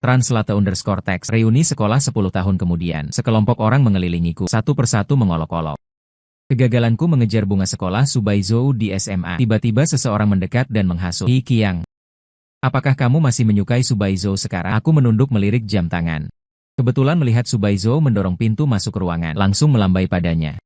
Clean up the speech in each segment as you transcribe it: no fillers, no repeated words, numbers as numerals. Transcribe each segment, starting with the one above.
Translate_text. Reuni sekolah 10 tahun kemudian. Sekelompok orang mengelilingiku. Satu persatu mengolok-olok. Kegagalanku mengejar bunga sekolah Subaizou di SMA. Tiba-tiba seseorang mendekat dan menghasut. Hi Qiang. Apakah kamu masih menyukai Subaizou sekarang? Aku menunduk melirik jam tangan. Kebetulan melihat Subaizou mendorong pintu masuk ruangan. Langsung melambai padanya.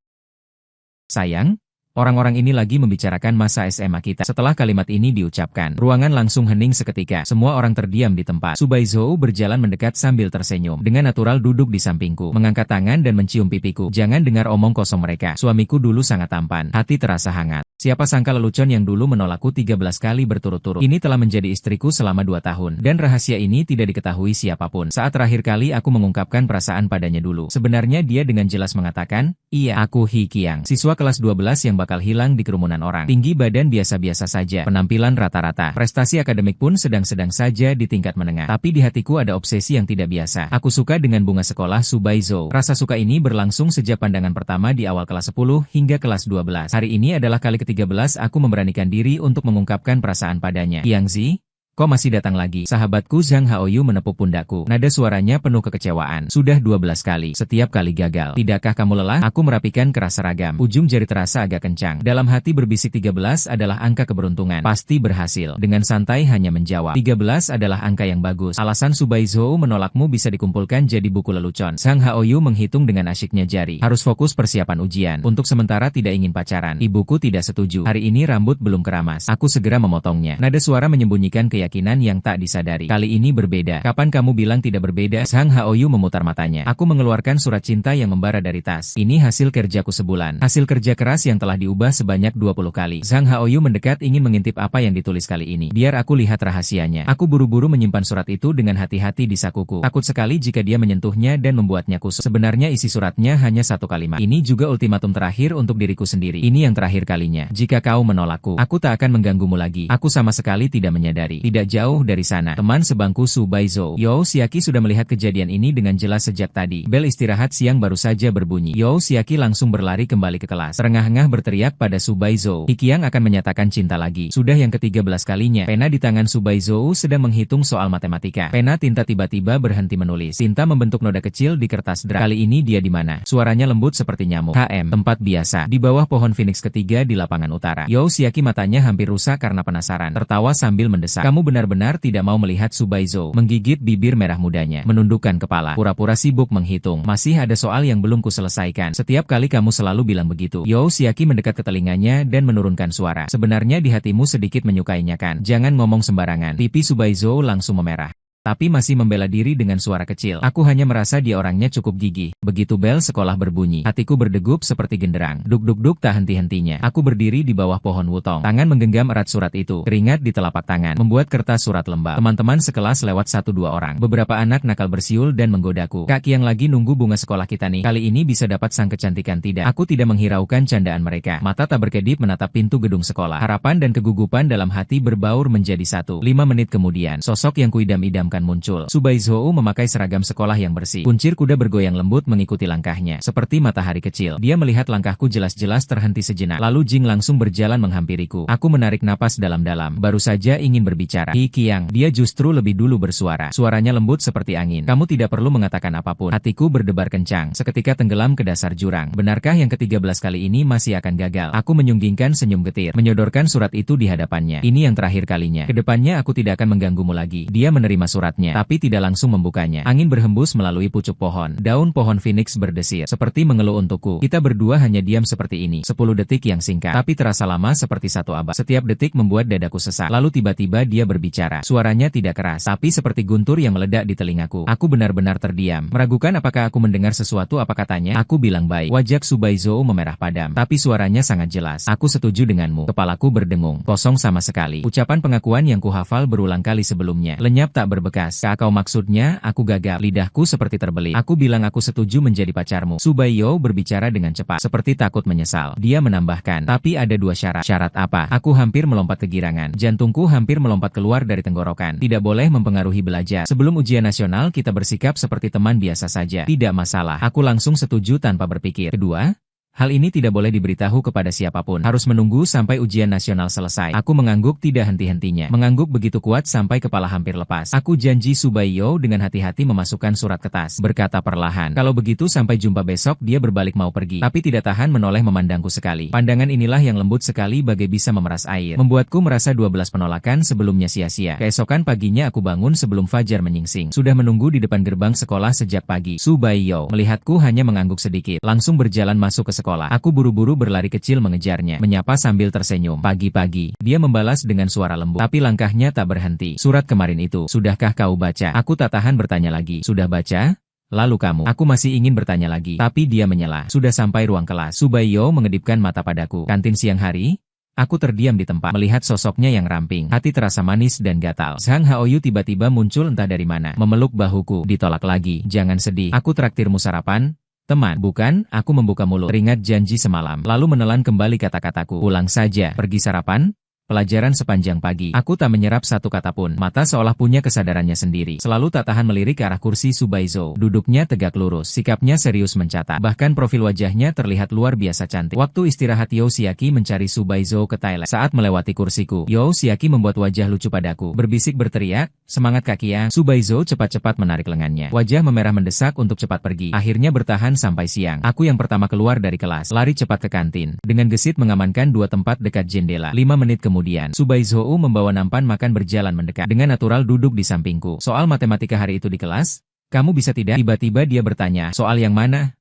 Sayang? Orang-orang ini lagi membicarakan masa SMA kita. Setelah kalimat ini diucapkan, ruangan langsung hening seketika. Semua orang terdiam di tempat. Subaizou berjalan mendekat sambil tersenyum. Dengan natural duduk di sampingku, mengangkat tangan dan mencium pipiku. Jangan dengar omong kosong mereka. Suamiku dulu sangat tampan. Hati terasa hangat. Siapa sangka lelucon yang dulu menolakku 13 kali berturut-turut. Ini telah menjadi istriku selama 2 tahun. Dan rahasia ini tidak diketahui siapapun. Saat terakhir kali aku mengungkapkan perasaan padanya dulu. Sebenarnya dia dengan jelas mengatakan, iya, aku Hi Qiang. Siswa kelas 12 yang bakal hilang di kerumunan orang. Tinggi badan biasa-biasa saja. Penampilan rata-rata. Prestasi akademik pun sedang-sedang saja di tingkat menengah. Tapi di hatiku ada obsesi yang tidak biasa. Aku suka dengan bunga sekolah Subaizou. Rasa suka ini berlangsung sejak pandangan pertama di awal kelas 10 hingga kelas 12. Hari ini adalah kali ke-13 aku memberanikan diri untuk mengungkapkan perasaan padanya. Qiangzi, kok masih datang lagi? Sahabatku Zhang Haoyu menepuk pundakku. Nada suaranya penuh kekecewaan. Sudah 12 kali. Setiap kali gagal. Tidakkah kamu lelah? Aku merapikan keras seragam. Ujung jari terasa agak kencang. Dalam hati berbisik 13 adalah angka keberuntungan. Pasti berhasil. Dengan santai hanya menjawab. 13 adalah angka yang bagus. Alasan Subaizou menolakmu bisa dikumpulkan jadi buku lelucon. Zhang Haoyu menghitung dengan asyiknya jari. Harus fokus persiapan ujian. Untuk sementara tidak ingin pacaran. Ibuku tidak setuju. Hari ini rambut belum keramas. Aku segera memotongnya. Nada suara menyembunyikan keyakinan yang tak disadari. Kali ini berbeda. Kapan kamu bilang tidak berbeda? Zhang Haoyu memutar matanya. Aku mengeluarkan surat cinta yang membara dari tas. Ini hasil kerjaku sebulan. Hasil kerja keras yang telah diubah sebanyak 20 kali. Zhang Haoyu mendekat ingin mengintip apa yang ditulis kali ini. Biar aku lihat rahasianya. Aku buru-buru menyimpan surat itu dengan hati-hati di sakuku. Takut sekali jika dia menyentuhnya dan membuatnya kusut. Sebenarnya isi suratnya hanya satu kalimat. Ini juga ultimatum terakhir untuk diriku sendiri. Ini yang terakhir kalinya. Jika kau menolakku, aku tak akan mengganggumu lagi. Aku sama sekali tidak menyadari. Tidak jauh dari sana, teman sebangku Subaizou, Youo Xiaqi sudah melihat kejadian ini dengan jelas sejak tadi. Bel istirahat siang baru saja berbunyi. Youo Xiaqi langsung berlari kembali ke kelas. Terengah-engah berteriak pada Subaizou, Hi Qiang akan menyatakan cinta lagi. Sudah yang ke-13 kalinya. Pena di tangan Subaizou sedang menghitung soal matematika. Pena tinta tiba-tiba berhenti menulis. Tinta membentuk noda kecil di kertas draft. Kali ini dia di mana? Suaranya lembut seperti nyamuk. Tempat biasa. Di bawah pohon Phoenix ketiga di lapangan utara. Youo Xiaqi matanya hampir rusak karena penasaran. Tertawa sambil mendesak. Kamu benar-benar tidak mau melihat Subaizou. Menggigit bibir merah mudanya. Menundukkan kepala. Pura-pura sibuk menghitung. Masih ada soal yang belum kuselesaikan. Setiap kali kamu selalu bilang begitu. Youo Xiaqi mendekat ke telinganya dan menurunkan suara. Sebenarnya di hatimu sedikit menyukainya kan? Jangan ngomong sembarangan. Pipi Subaizou langsung memerah. Tapi masih membela diri dengan suara kecil. Aku hanya merasa dia orangnya cukup gigih. Begitu bel sekolah berbunyi, hatiku berdegup seperti genderang. Duk-duk-duk tak henti-hentinya. Aku berdiri di bawah pohon wutong. Tangan menggenggam erat surat itu. Keringat di telapak tangan. Membuat kertas surat lembab. Teman-teman sekelas lewat 1-2 orang. Beberapa anak nakal bersiul dan menggodaku. Kak Qiang lagi nunggu bunga sekolah kita nih. Kali ini bisa dapat sang kecantikan tidak? Aku tidak menghiraukan candaan mereka. Mata tak berkedip menatap pintu gedung sekolah. Harapan dan kegugupan dalam hati berbaur menjadi satu. 5 menit kemudian, sosok yang kuidam-idamkan muncul. Subaizou memakai seragam sekolah yang bersih. Kuncir kuda bergoyang lembut mengikuti langkahnya. Seperti matahari kecil. Dia melihat langkahku jelas-jelas terhenti sejenak. Lalu Jing langsung berjalan menghampiriku. Aku menarik napas dalam-dalam. Baru saja ingin berbicara. Hi Qiang. Dia justru lebih dulu bersuara. Suaranya lembut seperti angin. Kamu tidak perlu mengatakan apapun. Hatiku berdebar kencang. Seketika tenggelam ke dasar jurang. Benarkah yang ke-13 kali ini masih akan gagal? Aku menyunggingkan senyum getir. Menyodorkan surat itu di hadapannya. Ini yang terakhir kalinya. Kedepannya aku tidak akan mengganggumu lagi. Dia menerima suratnya, tapi tidak langsung membukanya. Angin berhembus melalui pucuk pohon. Daun pohon Phoenix berdesir, seperti mengeluh untukku. Kita berdua hanya diam seperti ini. 10 detik yang singkat, tapi terasa lama seperti 1 abad. Setiap detik membuat dadaku sesak. Lalu tiba-tiba dia berbicara. Suaranya tidak keras, tapi seperti guntur yang meledak di telingaku. Aku benar-benar terdiam. Meragukan apakah aku mendengar sesuatu apa katanya. Aku bilang baik. Wajah Subaizou memerah padam, tapi suaranya sangat jelas. Aku setuju denganmu. Kepalaku berdengung. Kosong sama sekali. Ucapan pengakuan yang kuhafal berulang kali sebelumnya. Lenyap tak berbekas. Kau maksudnya, aku gagal. Lidahku seperti terbelit. Aku bilang aku setuju menjadi pacarmu. Subaiyou berbicara dengan cepat, seperti takut menyesal. Dia menambahkan, tapi ada 2 syarat. Syarat apa? Aku hampir melompat kegirangan. Jantungku hampir melompat keluar dari tenggorokan. Tidak boleh mempengaruhi belajar. Sebelum ujian nasional kita bersikap seperti teman biasa saja. Tidak masalah. Aku langsung setuju tanpa berpikir. Kedua, Hal ini tidak boleh diberitahu kepada siapapun. Harus menunggu sampai ujian nasional selesai. Aku mengangguk tidak henti-hentinya. Mengangguk begitu kuat sampai kepala hampir lepas. Aku janji Subaiyo dengan hati-hati memasukkan surat ke tas. Berkata perlahan. Kalau begitu sampai jumpa besok. Dia berbalik mau pergi. Tapi tidak tahan menoleh memandangku sekali. Pandangan inilah yang lembut sekali bagai bisa memeras air. Membuatku merasa 12 penolakan sebelumnya sia-sia. Keesokan paginya aku bangun sebelum fajar menyingsing. Sudah menunggu di depan gerbang sekolah sejak pagi. Subaiyo melihatku hanya mengangguk sedikit. Langsung berjalan masuk ke sekolah. Aku buru-buru berlari kecil mengejarnya, menyapa sambil tersenyum. Pagi-pagi, dia membalas dengan suara lembut, tapi langkahnya tak berhenti. Surat kemarin itu, sudahkah kau baca? Aku tak tahan bertanya lagi. Sudah baca? Lalu kamu? Aku masih ingin bertanya lagi, tapi dia menyela. Sudah sampai ruang kelas. Subaiyo mengedipkan mata padaku. Kantin siang hari? Aku terdiam di tempat, melihat sosoknya yang ramping. Hati terasa manis dan gatal. Sang Haoyu tiba-tiba muncul entah dari mana. Memeluk bahuku. Ditolak lagi. Jangan sedih. Aku traktirmu sarapan. Teman, bukan, aku membuka mulut, teringat janji semalam, lalu menelan kembali kata-kataku. Pulang saja, pergi sarapan? Pelajaran sepanjang pagi, aku tak menyerap satu kata pun, mata seolah punya kesadarannya sendiri. Selalu tak tahan melirik ke arah kursi Subaizo. Duduknya tegak lurus, sikapnya serius mencatat, bahkan profil wajahnya terlihat luar biasa cantik. Waktu istirahat Yoshiaki mencari Subaizo ke toilet. Saat melewati kursiku, Yoshiaki membuat wajah lucu padaku, berbisik berteriak, semangat Kakia. Subaizo cepat-cepat menarik lengannya. Wajah memerah mendesak untuk cepat pergi. Akhirnya bertahan sampai siang. Aku yang pertama keluar dari kelas, lari cepat ke kantin. Dengan gesit mengamankan dua tempat dekat jendela. 5 menit kemudian, Subaizo membawa nampan makan berjalan mendekat. Dengan natural duduk di sampingku. Soal matematika hari itu di kelas? Kamu bisa tidak? Tiba-tiba dia bertanya, soal yang mana?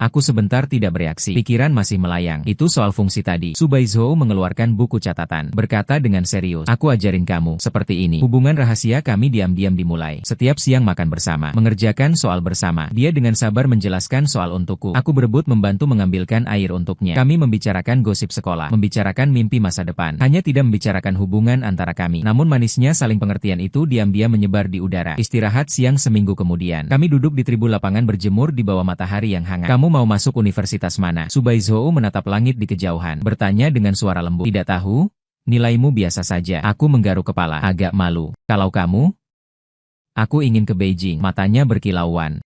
Aku sebentar tidak bereaksi. Pikiran masih melayang. Itu soal fungsi tadi. Subaizo mengeluarkan buku catatan. Berkata dengan serius. Aku ajarin kamu. Seperti ini. Hubungan rahasia kami diam-diam dimulai. Setiap siang makan bersama. Mengerjakan soal bersama. Dia dengan sabar menjelaskan soal untukku. Aku berebut membantu mengambilkan air untuknya. Kami membicarakan gosip sekolah. Membicarakan mimpi masa depan. Hanya tidak membicarakan hubungan antara kami. Namun manisnya saling pengertian itu diam-diam menyebar di udara. Istirahat siang seminggu kemudian. Kami duduk di tribun lapangan berjemur di bawah matahari yang hangat. Kamu mau masuk universitas mana? Subaizo menatap langit di kejauhan, bertanya dengan suara lembut. Tidak tahu? Nilaimu biasa saja. Aku menggaruk kepala, agak malu. Kalau kamu? Aku ingin ke Beijing. Matanya berkilauan.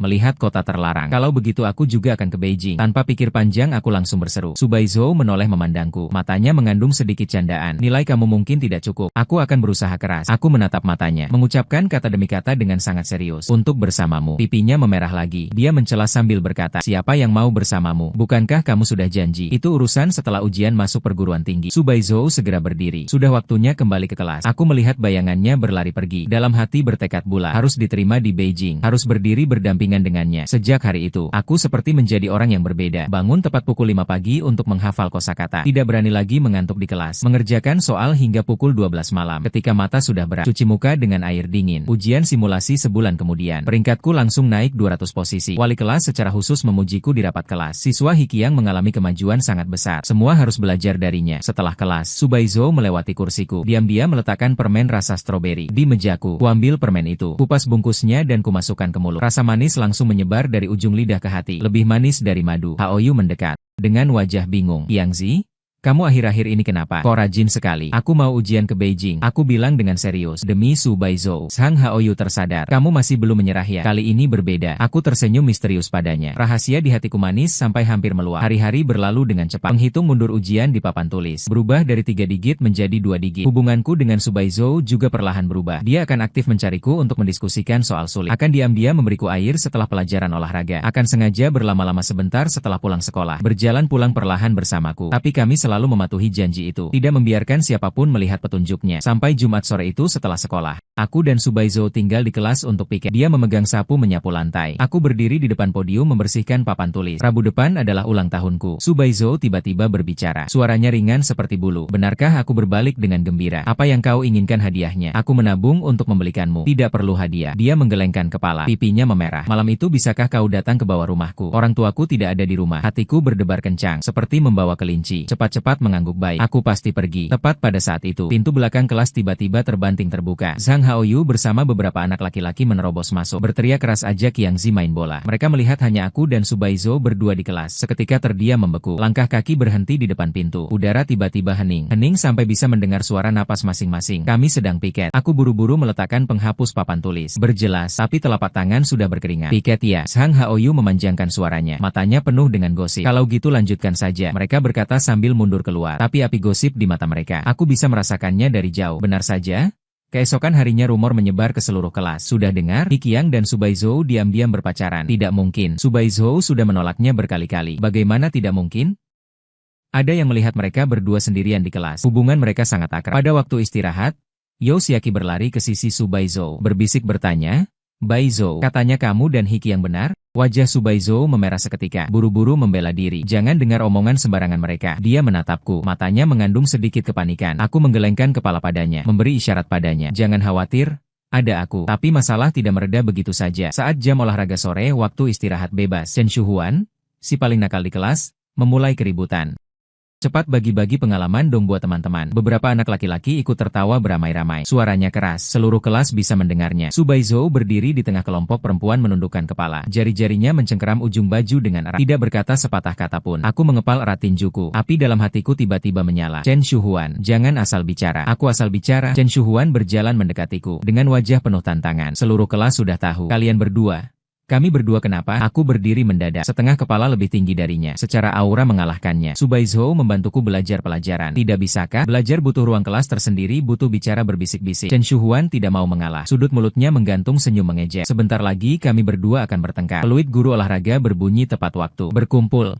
Melihat kota terlarang. Kalau begitu aku juga akan ke Beijing. Tanpa pikir panjang aku langsung berseru. Subaizo menoleh memandangku. Matanya mengandung sedikit candaan. Nilai kamu mungkin tidak cukup. Aku akan berusaha keras. Aku menatap matanya. Mengucapkan kata demi kata dengan sangat serius. Untuk bersamamu. Pipinya memerah lagi. Dia mencela sambil berkata. Siapa yang mau bersamamu? Bukankah kamu sudah janji? Itu urusan setelah ujian masuk perguruan tinggi. Subaizo segera berdiri. Sudah waktunya kembali ke kelas. Aku melihat bayangannya berlari pergi. Dalam hati bertekad bulat. Harus diterima di Beijing. Harus berdiri berdampingan dengannya. Sejak hari itu, aku seperti menjadi orang yang berbeda. Bangun tepat pukul 5 pagi untuk menghafal kosakata. Tidak berani lagi mengantuk di kelas. Mengerjakan soal hingga pukul 12 malam. Ketika mata sudah berat, cuci muka dengan air dingin. Ujian simulasi sebulan kemudian. Peringkatku langsung naik 200 posisi. Wali kelas secara khusus memujiku di rapat kelas. Siswa Hikiang mengalami kemajuan sangat besar. Semua harus belajar darinya. Setelah kelas, Subaizo melewati kursiku. Diam-diam meletakkan permen rasa stroberi di mejaku. Kuambil permen itu, kupas bungkusnya dan kumasukkan ke mulut. Rasa manis langsung menyebar dari ujung lidah ke hati. Lebih manis dari madu. Haoyu mendekat. Dengan wajah bingung. Yangzi? Kamu akhir-akhir ini kenapa? Kok rajin sekali? Aku mau ujian ke Beijing. Aku bilang dengan serius. Demi Subaizo. Sang Haoyu tersadar. Kamu masih belum menyerah ya? Kali ini berbeda. Aku tersenyum misterius padanya. Rahasia di hatiku manis sampai hampir meluap. Hari-hari berlalu dengan cepat. Menghitung mundur ujian di papan tulis. Berubah dari 3 digit menjadi 2 digit. Hubunganku dengan Subaizo juga perlahan berubah. Dia akan aktif mencariku untuk mendiskusikan soal sulit. Akan diam-diam memberiku air setelah pelajaran olahraga. Akan sengaja berlama-lama sebentar setelah pulang sekolah. Berjalan pulang perlahan bersamaku. Tapi kami selalu mematuhi janji itu. Tidak membiarkan siapapun melihat petunjuknya. Sampai Jumat sore itu setelah sekolah. Aku dan Subaizo tinggal di kelas untuk piket. Dia memegang sapu menyapu lantai. Aku berdiri di depan podium membersihkan papan tulis. Rabu depan adalah ulang tahunku. Subaizo tiba-tiba berbicara. Suaranya ringan seperti bulu. Benarkah? Aku berbalik dengan gembira. Apa yang kau inginkan hadiahnya? Aku menabung untuk membelikanmu. Tidak perlu hadiah. Dia menggelengkan kepala. Pipinya memerah. Malam itu bisakah kau datang ke bawah rumahku? Orang tuaku tidak ada di rumah. Hatiku berdebar kencang. Seperti membawa kelinci. Cepat-cepat cepat mengangguk baik. Aku pasti pergi. Tepat pada saat itu, pintu belakang kelas tiba-tiba terbanting terbuka. Zhang Haoyu bersama beberapa anak laki-laki menerobos masuk. Berteriak keras ajak Yang Zi main bola. Mereka melihat hanya aku dan Subaizo berdua di kelas. Seketika terdiam membeku. Langkah kaki berhenti di depan pintu. Udara tiba-tiba hening. Hening sampai bisa mendengar suara napas masing-masing. Kami sedang piket. Aku buru-buru meletakkan penghapus papan tulis. Berjelas, tapi telapak tangan sudah berkeringat. Piket ya. Zhang Haoyu memanjangkan suaranya. Matanya penuh dengan gosip. Kalau gitu lanjutkan saja. Mereka berkata sambil mundur keluar. Tapi api gosip di mata mereka. Aku bisa merasakannya dari jauh. Benar saja? Keesokan harinya rumor menyebar ke seluruh kelas. Sudah dengar? He Qiang dan Subaizo diam-diam berpacaran. Tidak mungkin. Subaizo sudah menolaknya berkali-kali. Bagaimana tidak mungkin? Ada yang melihat mereka berdua sendirian di kelas. Hubungan mereka sangat akrab. Pada waktu istirahat, You Xiaqi berlari ke sisi Subaizo. Berbisik bertanya, Baizo, katanya kamu dan He Qiang benar? Wajah Subaizo memerah seketika, buru-buru membela diri. Jangan dengar omongan sembarangan mereka. Dia menatapku, matanya mengandung sedikit kepanikan. Aku menggelengkan kepala padanya, memberi isyarat padanya. Jangan khawatir, ada aku. Tapi masalah tidak mereda begitu saja. Saat jam olahraga sore, waktu istirahat bebas, Chen Shuhuan, si paling nakal di kelas, memulai keributan. Cepat bagi-bagi pengalaman dong buat teman-teman. Beberapa anak laki-laki ikut tertawa beramai-ramai. Suaranya keras, seluruh kelas bisa mendengarnya. Subaizo berdiri di tengah kelompok perempuan menundukkan kepala. Jari-jarinya mencengkeram ujung baju dengan erat. Tidak berkata sepatah kata pun. Aku mengepal erat tinjuku. Api dalam hatiku tiba-tiba menyala. Chen Shuhuan, jangan asal bicara. Aku asal bicara. Chen Shuhuan berjalan mendekatiku. Dengan wajah penuh tantangan. Seluruh kelas sudah tahu. Kalian berdua. Kami berdua kenapa? Aku berdiri mendadak, setengah kepala lebih tinggi darinya. Secara aura mengalahkannya. Subaizo membantuku belajar pelajaran. Tidak bisakah? Belajar butuh ruang kelas tersendiri, butuh bicara berbisik-bisik. Chen Shuhuan tidak mau mengalah. Sudut mulutnya menggantung senyum mengejek. Sebentar lagi kami berdua akan bertengkar. Peluit guru olahraga berbunyi tepat waktu. Berkumpul.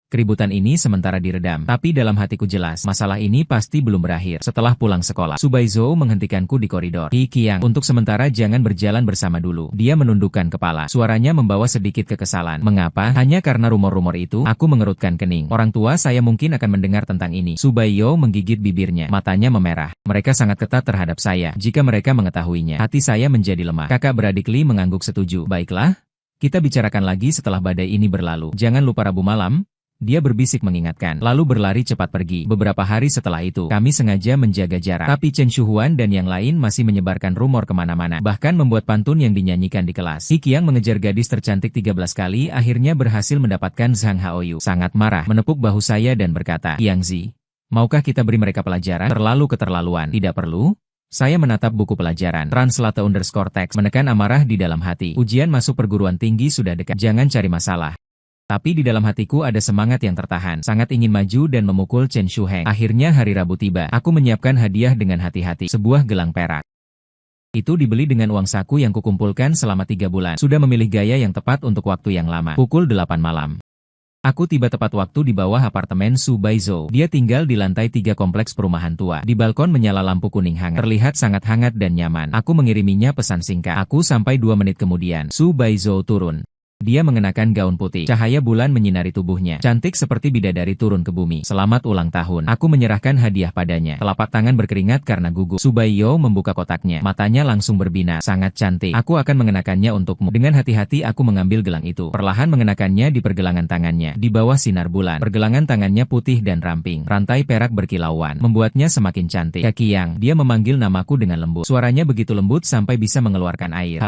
Keributan ini sementara diredam, tapi dalam hatiku jelas, masalah ini pasti belum berakhir. Setelah pulang sekolah, Subaizo menghentikanku di koridor. He Qiang, untuk sementara jangan berjalan bersama dulu. Dia menundukkan kepala, suaranya membawa sedikit kekesalan. Mengapa? Hanya karena rumor-rumor itu? Aku mengerutkan kening. Orang tua saya mungkin akan mendengar tentang ini. Subaiyo menggigit bibirnya, matanya memerah. Mereka sangat ketat terhadap saya. Jika mereka mengetahuinya, hati saya menjadi lemah. Kakak beradik Li mengangguk setuju. Baiklah, kita bicarakan lagi setelah badai ini berlalu. Jangan lupa Rabu malam. Dia berbisik mengingatkan, lalu berlari cepat pergi. Beberapa hari setelah itu, kami sengaja menjaga jarak. Tapi Chen Shuhuan dan yang lain masih menyebarkan rumor kemana-mana. Bahkan membuat pantun yang dinyanyikan di kelas. He Qiang mengejar gadis tercantik 13 kali, akhirnya berhasil mendapatkan Zhang Haoyu. Sangat marah, menepuk bahu saya dan berkata, Yang Zi, maukah kita beri mereka pelajaran? Terlalu keterlaluan. Tidak perlu. Saya menatap buku pelajaran. Translate_text menekan amarah di dalam hati. Ujian masuk perguruan tinggi sudah dekat. Jangan cari masalah. Tapi di dalam hatiku ada semangat yang tertahan, sangat ingin maju dan memukul Chen Shuheng. Akhirnya hari Rabu tiba, aku menyiapkan hadiah dengan hati-hati, sebuah gelang perak. Itu dibeli dengan uang saku yang kukumpulkan selama 3 bulan. Sudah memilih gaya yang tepat untuk waktu yang lama. Pukul 8 malam. Aku tiba tepat waktu di bawah apartemen Subaizo. Dia tinggal di lantai 3 kompleks perumahan tua. Di balkon menyala lampu kuning hangat. Terlihat sangat hangat dan nyaman. Aku mengiriminya pesan singkat. Aku sampai 2 menit kemudian. Subaizo turun. Dia mengenakan gaun putih. Cahaya bulan menyinari tubuhnya. Cantik seperti bidadari turun ke bumi. Selamat ulang tahun. Aku menyerahkan hadiah padanya. Telapak tangan berkeringat karena gugup. Subaiyo membuka kotaknya. Matanya langsung berbinar. Sangat cantik. Aku akan mengenakannya untukmu. Dengan hati-hati aku mengambil gelang itu. Perlahan mengenakannya di pergelangan tangannya. Di bawah sinar bulan. Pergelangan tangannya putih dan ramping. Rantai perak berkilauan. Membuatnya semakin cantik. Qiang. Dia memanggil namaku dengan lembut. Suaranya begitu lembut sampai bisa mengeluarkan air.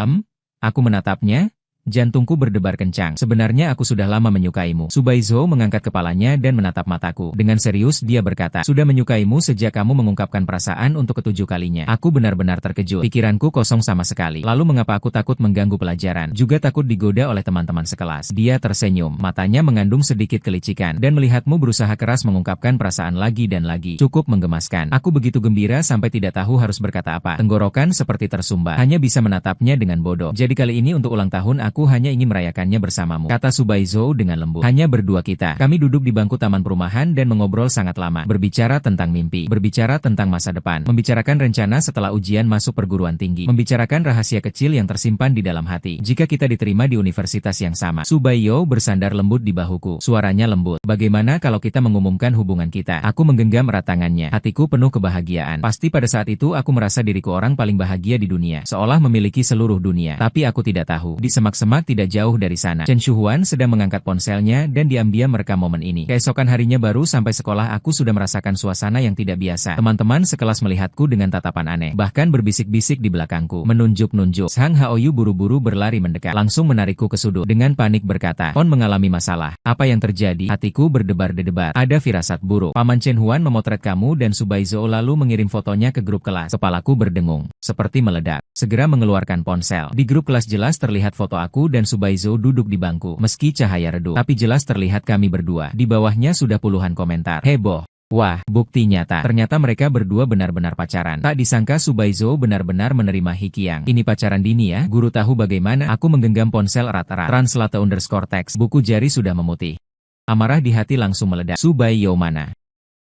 Aku menatapnya. Jantungku berdebar kencang. Sebenarnya aku sudah lama menyukaimu. Subaizo mengangkat kepalanya dan menatap mataku. Dengan serius dia berkata, sudah menyukaimu sejak kamu mengungkapkan perasaan untuk ke-7 kalinya. Aku benar-benar terkejut. Pikiranku kosong sama sekali. Lalu mengapa aku takut mengganggu pelajaran? Juga takut digoda oleh teman-teman sekelas. Dia tersenyum. Matanya mengandung sedikit kelicikan. Dan melihatmu berusaha keras mengungkapkan perasaan lagi dan lagi. Cukup menggemaskan. Aku begitu gembira sampai tidak tahu harus berkata apa. Tenggorokan seperti tersumbat. Hanya bisa menatapnya dengan bodoh. Jadi kali ini untuk ulang tahun aku hanya ingin merayakannya bersamamu, kata Subaizo dengan lembut. Hanya berdua kita. Kami duduk di bangku taman perumahan dan mengobrol sangat lama. Berbicara tentang mimpi, berbicara tentang masa depan, membicarakan rencana setelah ujian masuk perguruan tinggi, membicarakan rahasia kecil yang tersimpan di dalam hati. Jika kita diterima di universitas yang sama. Subaiyo bersandar lembut di bahuku. Suaranya lembut. Bagaimana kalau kita mengumumkan hubungan kita? Aku menggenggam erat tangannya. Hatiku penuh kebahagiaan. Pasti pada saat itu aku merasa diriku orang paling bahagia di dunia. Seolah memiliki seluruh dunia. Tapi aku tidak tahu. Di semak semak tidak jauh dari sana. Chen Shuhuan sedang mengangkat ponselnya dan diam-diam merekam momen ini. Keesokan harinya baru sampai sekolah aku sudah merasakan suasana yang tidak biasa. Teman-teman sekelas melihatku dengan tatapan aneh. Bahkan berbisik-bisik di belakangku. Menunjuk-nunjuk. Sang Haoyu buru-buru berlari mendekat. Langsung menarikku ke sudut. Dengan panik berkata, "On mengalami masalah. Apa yang terjadi?" Hatiku berdebar-debar. Ada firasat buruk. Paman Chen Huan memotret kamu dan Subaizou lalu mengirim fotonya ke grup kelas. Kepalaku berdengung. Seperti meledak. Segera mengeluarkan ponsel. Di grup kelas jelas terlihat foto aku dan Subaizou duduk di bangku. Meski cahaya redup, tapi jelas terlihat kami berdua. Di bawahnya sudah puluhan komentar. Heboh. Wah, bukti nyata. Ternyata mereka berdua benar-benar pacaran. Tak disangka Subaizou benar-benar menerima Hikiang. Ini pacaran dini ya? Guru tahu bagaimana? Aku menggenggam ponsel erat-erat. Translate_text. Buku jari sudah memutih. Amarah di hati langsung meledak. Subaizou mana?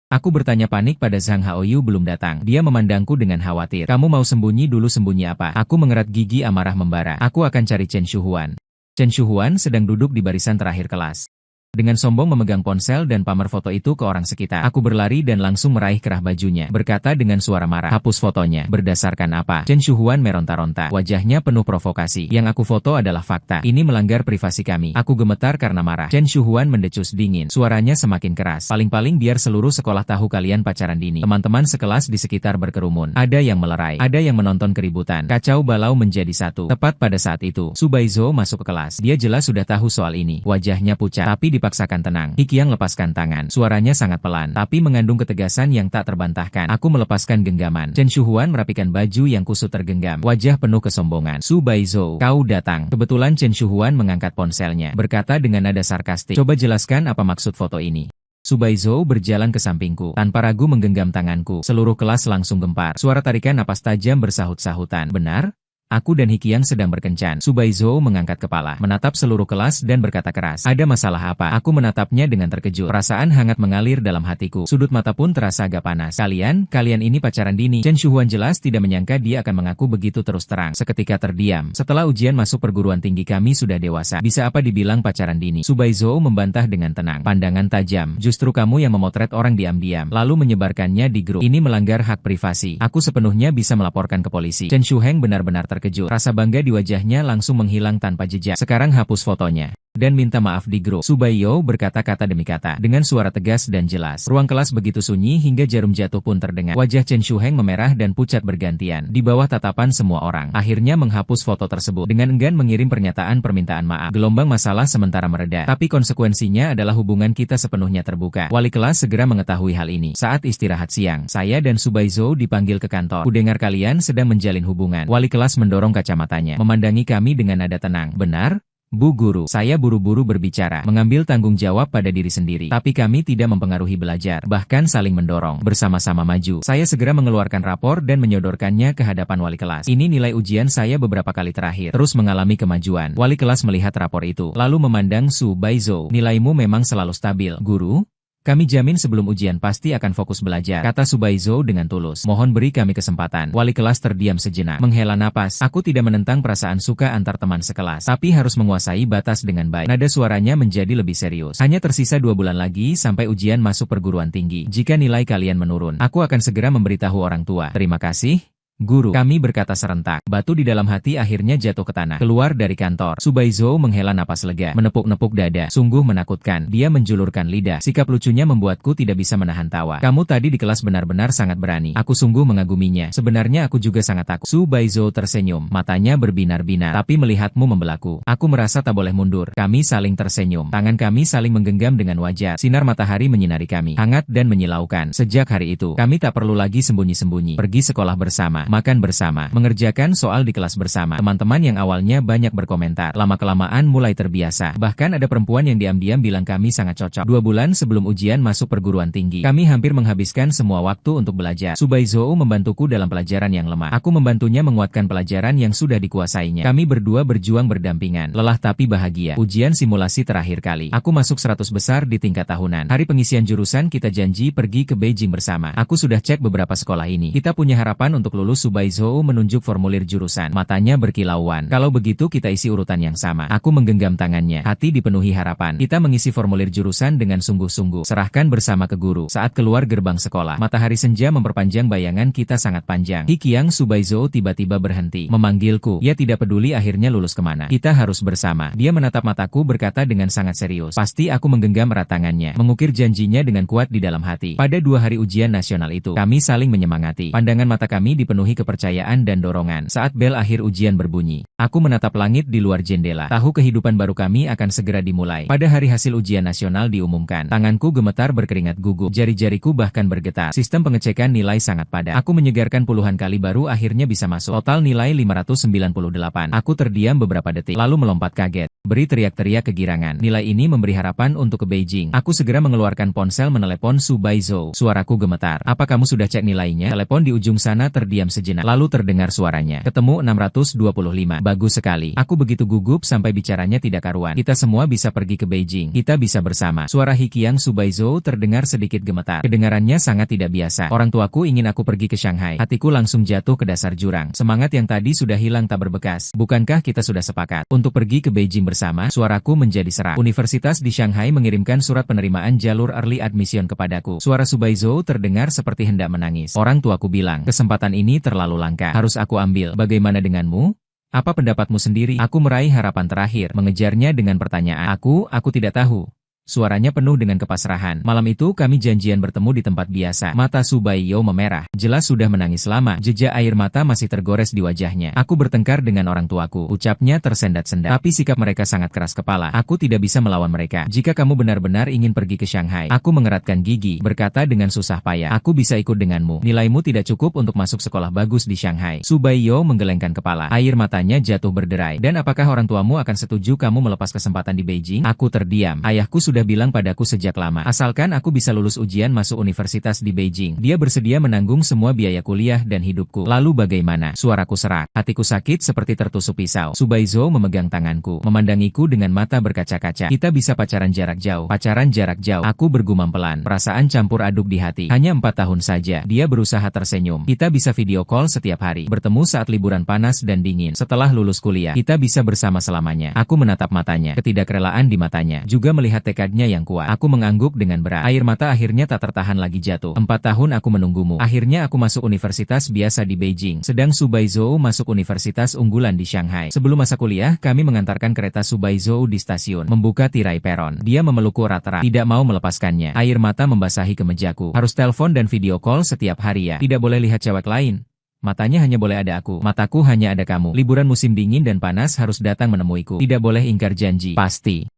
Aku bertanya panik pada Zhang Haoyu belum datang. Dia memandangku dengan khawatir. Kamu mau sembunyi dulu, sembunyi apa? Aku mengerat gigi, amarah membara. Aku akan cari Chen Shuhuan. Chen Shuhuan sedang duduk di barisan terakhir kelas. Dengan sombong memegang ponsel dan pamer foto itu ke orang sekitar. Aku berlari dan langsung meraih kerah bajunya. Berkata dengan suara marah, "Hapus fotonya." Berdasarkan apa? Chen Shuhuan meronta-ronta. Wajahnya penuh provokasi. Yang aku foto adalah fakta. Ini melanggar privasi kami. Aku gemetar karena marah. Chen Shuhuan mendecus dingin. Suaranya semakin keras. Paling-paling biar seluruh sekolah tahu kalian pacaran dini. Teman-teman sekelas di sekitar berkerumun. Ada yang melerai. Ada yang menonton keributan. Kacau balau menjadi satu. Tepat pada saat itu, Subaizou masuk ke kelas. Dia jelas sudah tahu soal ini. Wajahnya pucat. Tapi dipaksakan tenang. Hikiang lepaskan tangan. Suaranya sangat pelan, tapi mengandung ketegasan yang tak terbantahkan. Aku melepaskan genggaman. Chen Shuhuan merapikan baju yang kusut tergenggam. Wajah penuh kesombongan. Subaizou, kau datang. Kebetulan Chen Shuhuan mengangkat ponselnya. Berkata dengan nada sarkastik, "Coba jelaskan apa maksud foto ini." Subaizou berjalan ke sampingku. Tanpa ragu menggenggam tanganku. Seluruh kelas langsung gempar. Suara tarikan napas tajam bersahut-sahutan. Benar? Aku dan Hikiang sedang berkencan. Subaizou mengangkat kepala, menatap seluruh kelas dan berkata keras, "Ada masalah apa?" Aku menatapnya dengan terkejut. Perasaan hangat mengalir dalam hatiku. Sudut mata pun terasa agak panas. Kalian ini pacaran dini." Chen Shuhuan jelas tidak menyangka dia akan mengaku begitu terus terang. Seketika terdiam. Setelah ujian masuk perguruan tinggi kami sudah dewasa. Bisa apa dibilang pacaran dini? Subaizou membantah dengan tenang. Pandangan tajam. Justru kamu yang memotret orang diam-diam, lalu menyebarkannya di grup. Ini melanggar hak privasi. Aku sepenuhnya bisa melaporkan ke polisi. Chen Shuheng benar-benar terkejut. Rasa bangga di wajahnya langsung menghilang tanpa jejak. Sekarang hapus fotonya. Dan minta maaf di grup. Subaizou berkata kata demi kata. Dengan suara tegas dan jelas. Ruang kelas begitu sunyi hingga jarum jatuh pun terdengar. Wajah Chen Shuheng memerah dan pucat bergantian. Di bawah tatapan semua orang. Akhirnya menghapus foto tersebut. Dengan enggan mengirim pernyataan permintaan maaf. Gelombang masalah sementara mereda. Tapi konsekuensinya adalah hubungan kita sepenuhnya terbuka. Wali kelas segera mengetahui hal ini. Saat istirahat siang, saya dan Subaizou dipanggil ke kantor. Kudengar kalian sedang menjalin hubungan. Wali kelas mendorong kacamatanya. Memandangi kami dengan nada tenang. Benar? Bu Guru, saya buru-buru berbicara, mengambil tanggung jawab pada diri sendiri. Tapi kami tidak mempengaruhi belajar, bahkan saling mendorong, bersama-sama maju. Saya segera mengeluarkan rapor dan menyodorkannya ke hadapan wali kelas. Ini nilai ujian saya beberapa kali terakhir, terus mengalami kemajuan. Wali kelas melihat rapor itu, lalu memandang Subaizou. Nilaimu memang selalu stabil, Guru. Kami jamin sebelum ujian pasti akan fokus belajar, kata Subaizou dengan tulus. Mohon beri kami kesempatan. Wali kelas terdiam sejenak, menghela napas. Aku tidak menentang perasaan suka antar teman sekelas, tapi harus menguasai batas dengan baik. Nada suaranya menjadi lebih serius. Hanya tersisa 2 bulan lagi sampai ujian masuk perguruan tinggi. Jika nilai kalian menurun, aku akan segera memberitahu orang tua. Terima kasih, Guru, kami berkata serentak. Batu di dalam hati akhirnya jatuh ke tanah. Keluar dari kantor, Subaizou menghela napas lega, menepuk-nepuk dada. Sungguh menakutkan. Dia menjulurkan lidah. Sikap lucunya membuatku tidak bisa menahan tawa. Kamu tadi di kelas benar-benar sangat berani. Aku sungguh mengaguminya. Sebenarnya aku juga sangat takut. Subaizou tersenyum. Matanya berbinar-binar. Tapi melihatmu membelaku. Aku merasa tak boleh mundur. Kami saling tersenyum. Tangan kami saling menggenggam dengan wajar. Sinar matahari menyinari kami. Hangat dan menyilaukan. Sejak hari itu, kami tak perlu lagi sembunyi-sembunyi. Pergi sekolah bersama. Makan bersama, mengerjakan soal di kelas bersama. Teman-teman yang awalnya banyak berkomentar, lama-kelamaan mulai terbiasa. Bahkan ada perempuan yang diam-diam bilang kami sangat cocok. 2 bulan sebelum ujian masuk perguruan tinggi, kami hampir menghabiskan semua waktu untuk belajar. Subaizou membantuku dalam pelajaran yang lemah. Aku membantunya menguatkan pelajaran yang sudah dikuasainya. Kami berdua berjuang berdampingan, lelah tapi bahagia. Ujian simulasi terakhir kali. Aku masuk 100 besar di tingkat tahunan. Hari pengisian jurusan kita janji pergi ke Beijing bersama. Aku sudah cek beberapa sekolah ini. Kita punya harapan untuk lulus Subaizou menunjuk formulir jurusan. Matanya berkilauan. Kalau begitu kita isi urutan yang sama. Aku menggenggam tangannya. Hati dipenuhi harapan. Kita mengisi formulir jurusan dengan sungguh-sungguh. Serahkan bersama ke guru. Saat keluar gerbang sekolah, matahari senja memperpanjang bayangan kita sangat panjang. Hikiang Subaizou tiba-tiba berhenti. Memanggilku. Ia tidak peduli akhirnya lulus kemana. Kita harus bersama. Dia menatap mataku berkata dengan sangat serius. Pasti aku menggenggam erat tangannya. Mengukir janjinya dengan kuat di dalam hati. Pada 2 hari ujian nasional itu, kami saling menyemangati. Pandangan mata kami dipenuhi kepercayaan dan dorongan. Saat bel akhir ujian berbunyi, aku menatap langit di luar jendela. Tahu kehidupan baru kami akan segera dimulai. Pada hari hasil ujian nasional diumumkan, tanganku gemetar berkeringat gugup. Jari-jariku bahkan bergetar. Sistem pengecekan nilai sangat padat. Aku menyegarkan puluhan kali baru akhirnya bisa masuk. Total nilai 598. Aku terdiam beberapa detik, lalu melompat kaget. Beri teriak-teriak kegirangan. Nilai ini memberi harapan untuk ke Beijing. Aku segera mengeluarkan ponsel menelepon Subaizou. Suaraku gemetar. Apa kamu sudah cek nilainya? Telepon di ujung sana terdiam sejenak. Lalu terdengar suaranya. Ketemu 625. Bagus sekali. Aku begitu gugup sampai bicaranya tidak karuan. Kita semua bisa pergi ke Beijing. Kita bisa bersama. Suara Hikiang Subaizou terdengar sedikit gemetar. Kedengarannya sangat tidak biasa. Orang tuaku ingin aku pergi ke Shanghai. Hatiku langsung jatuh ke dasar jurang. Semangat yang tadi sudah hilang tak berbekas. Bukankah kita sudah sepakat untuk pergi ke Beijing bersama? Suaraku menjadi serak. Universitas di Shanghai mengirimkan surat penerimaan jalur early admission kepadaku. Suara Subaizou terdengar seperti hendak menangis. Orang tuaku bilang, kesempatan ini terlalu langka. Harus aku ambil. Bagaimana denganmu? Apa pendapatmu sendiri? Aku meraih harapan terakhir, mengejarnya dengan pertanyaan. Aku tidak tahu. Suaranya penuh dengan kepasrahan. Malam itu kami janjian bertemu di tempat biasa. Mata Subaiyou memerah. Jelas sudah menangis lama. Jejak air mata masih tergores di wajahnya. Aku bertengkar dengan orang tuaku. Ucapnya tersendat-sendat. Tapi sikap mereka sangat keras kepala. Aku tidak bisa melawan mereka. Jika kamu benar-benar ingin pergi ke Shanghai, aku mengeratkan gigi. Berkata dengan susah payah. Aku bisa ikut denganmu. Nilaimu tidak cukup untuk masuk sekolah bagus di Shanghai. Subaiyou menggelengkan kepala. Air matanya jatuh berderai. Dan apakah orang tuamu akan setuju kamu melepas kesempatan di Beijing? Aku terdiam. Ayahku sudah bilang padaku sejak lama, asalkan aku bisa lulus ujian masuk universitas di Beijing, dia bersedia menanggung semua biaya kuliah dan hidupku. Lalu bagaimana? Suaraku serak, hatiku sakit seperti tertusuk pisau. Subaizou memegang tanganku, memandangiku dengan mata berkaca-kaca. Kita bisa pacaran jarak jauh. Pacaran jarak jauh. Aku bergumam pelan, perasaan campur aduk di hati. Hanya 4 tahun saja. Dia berusaha tersenyum. Kita bisa video call setiap hari, bertemu saat liburan panas dan dingin. Setelah lulus kuliah, kita bisa bersama selamanya. Aku menatap matanya, ketidakrelaan di matanya, juga melihat tekadnya yang kuat. Aku mengangguk dengan berat. Air mata akhirnya tak tertahan lagi jatuh. 4 tahun aku menunggumu. Akhirnya aku masuk universitas biasa di Beijing. Sedang Subaizou masuk universitas unggulan di Shanghai. Sebelum masa kuliah, kami mengantarkan kereta Subaizou di stasiun. Membuka tirai peron. Dia memelukku erat-erat. Tidak mau melepaskannya. Air mata membasahi kemejaku. Harus telepon dan video call setiap hari ya. Tidak boleh lihat cewek lain. Matanya hanya boleh ada aku. Mataku hanya ada kamu. Liburan musim dingin dan panas harus datang menemuiku. Tidak boleh ingkar janji. Pasti.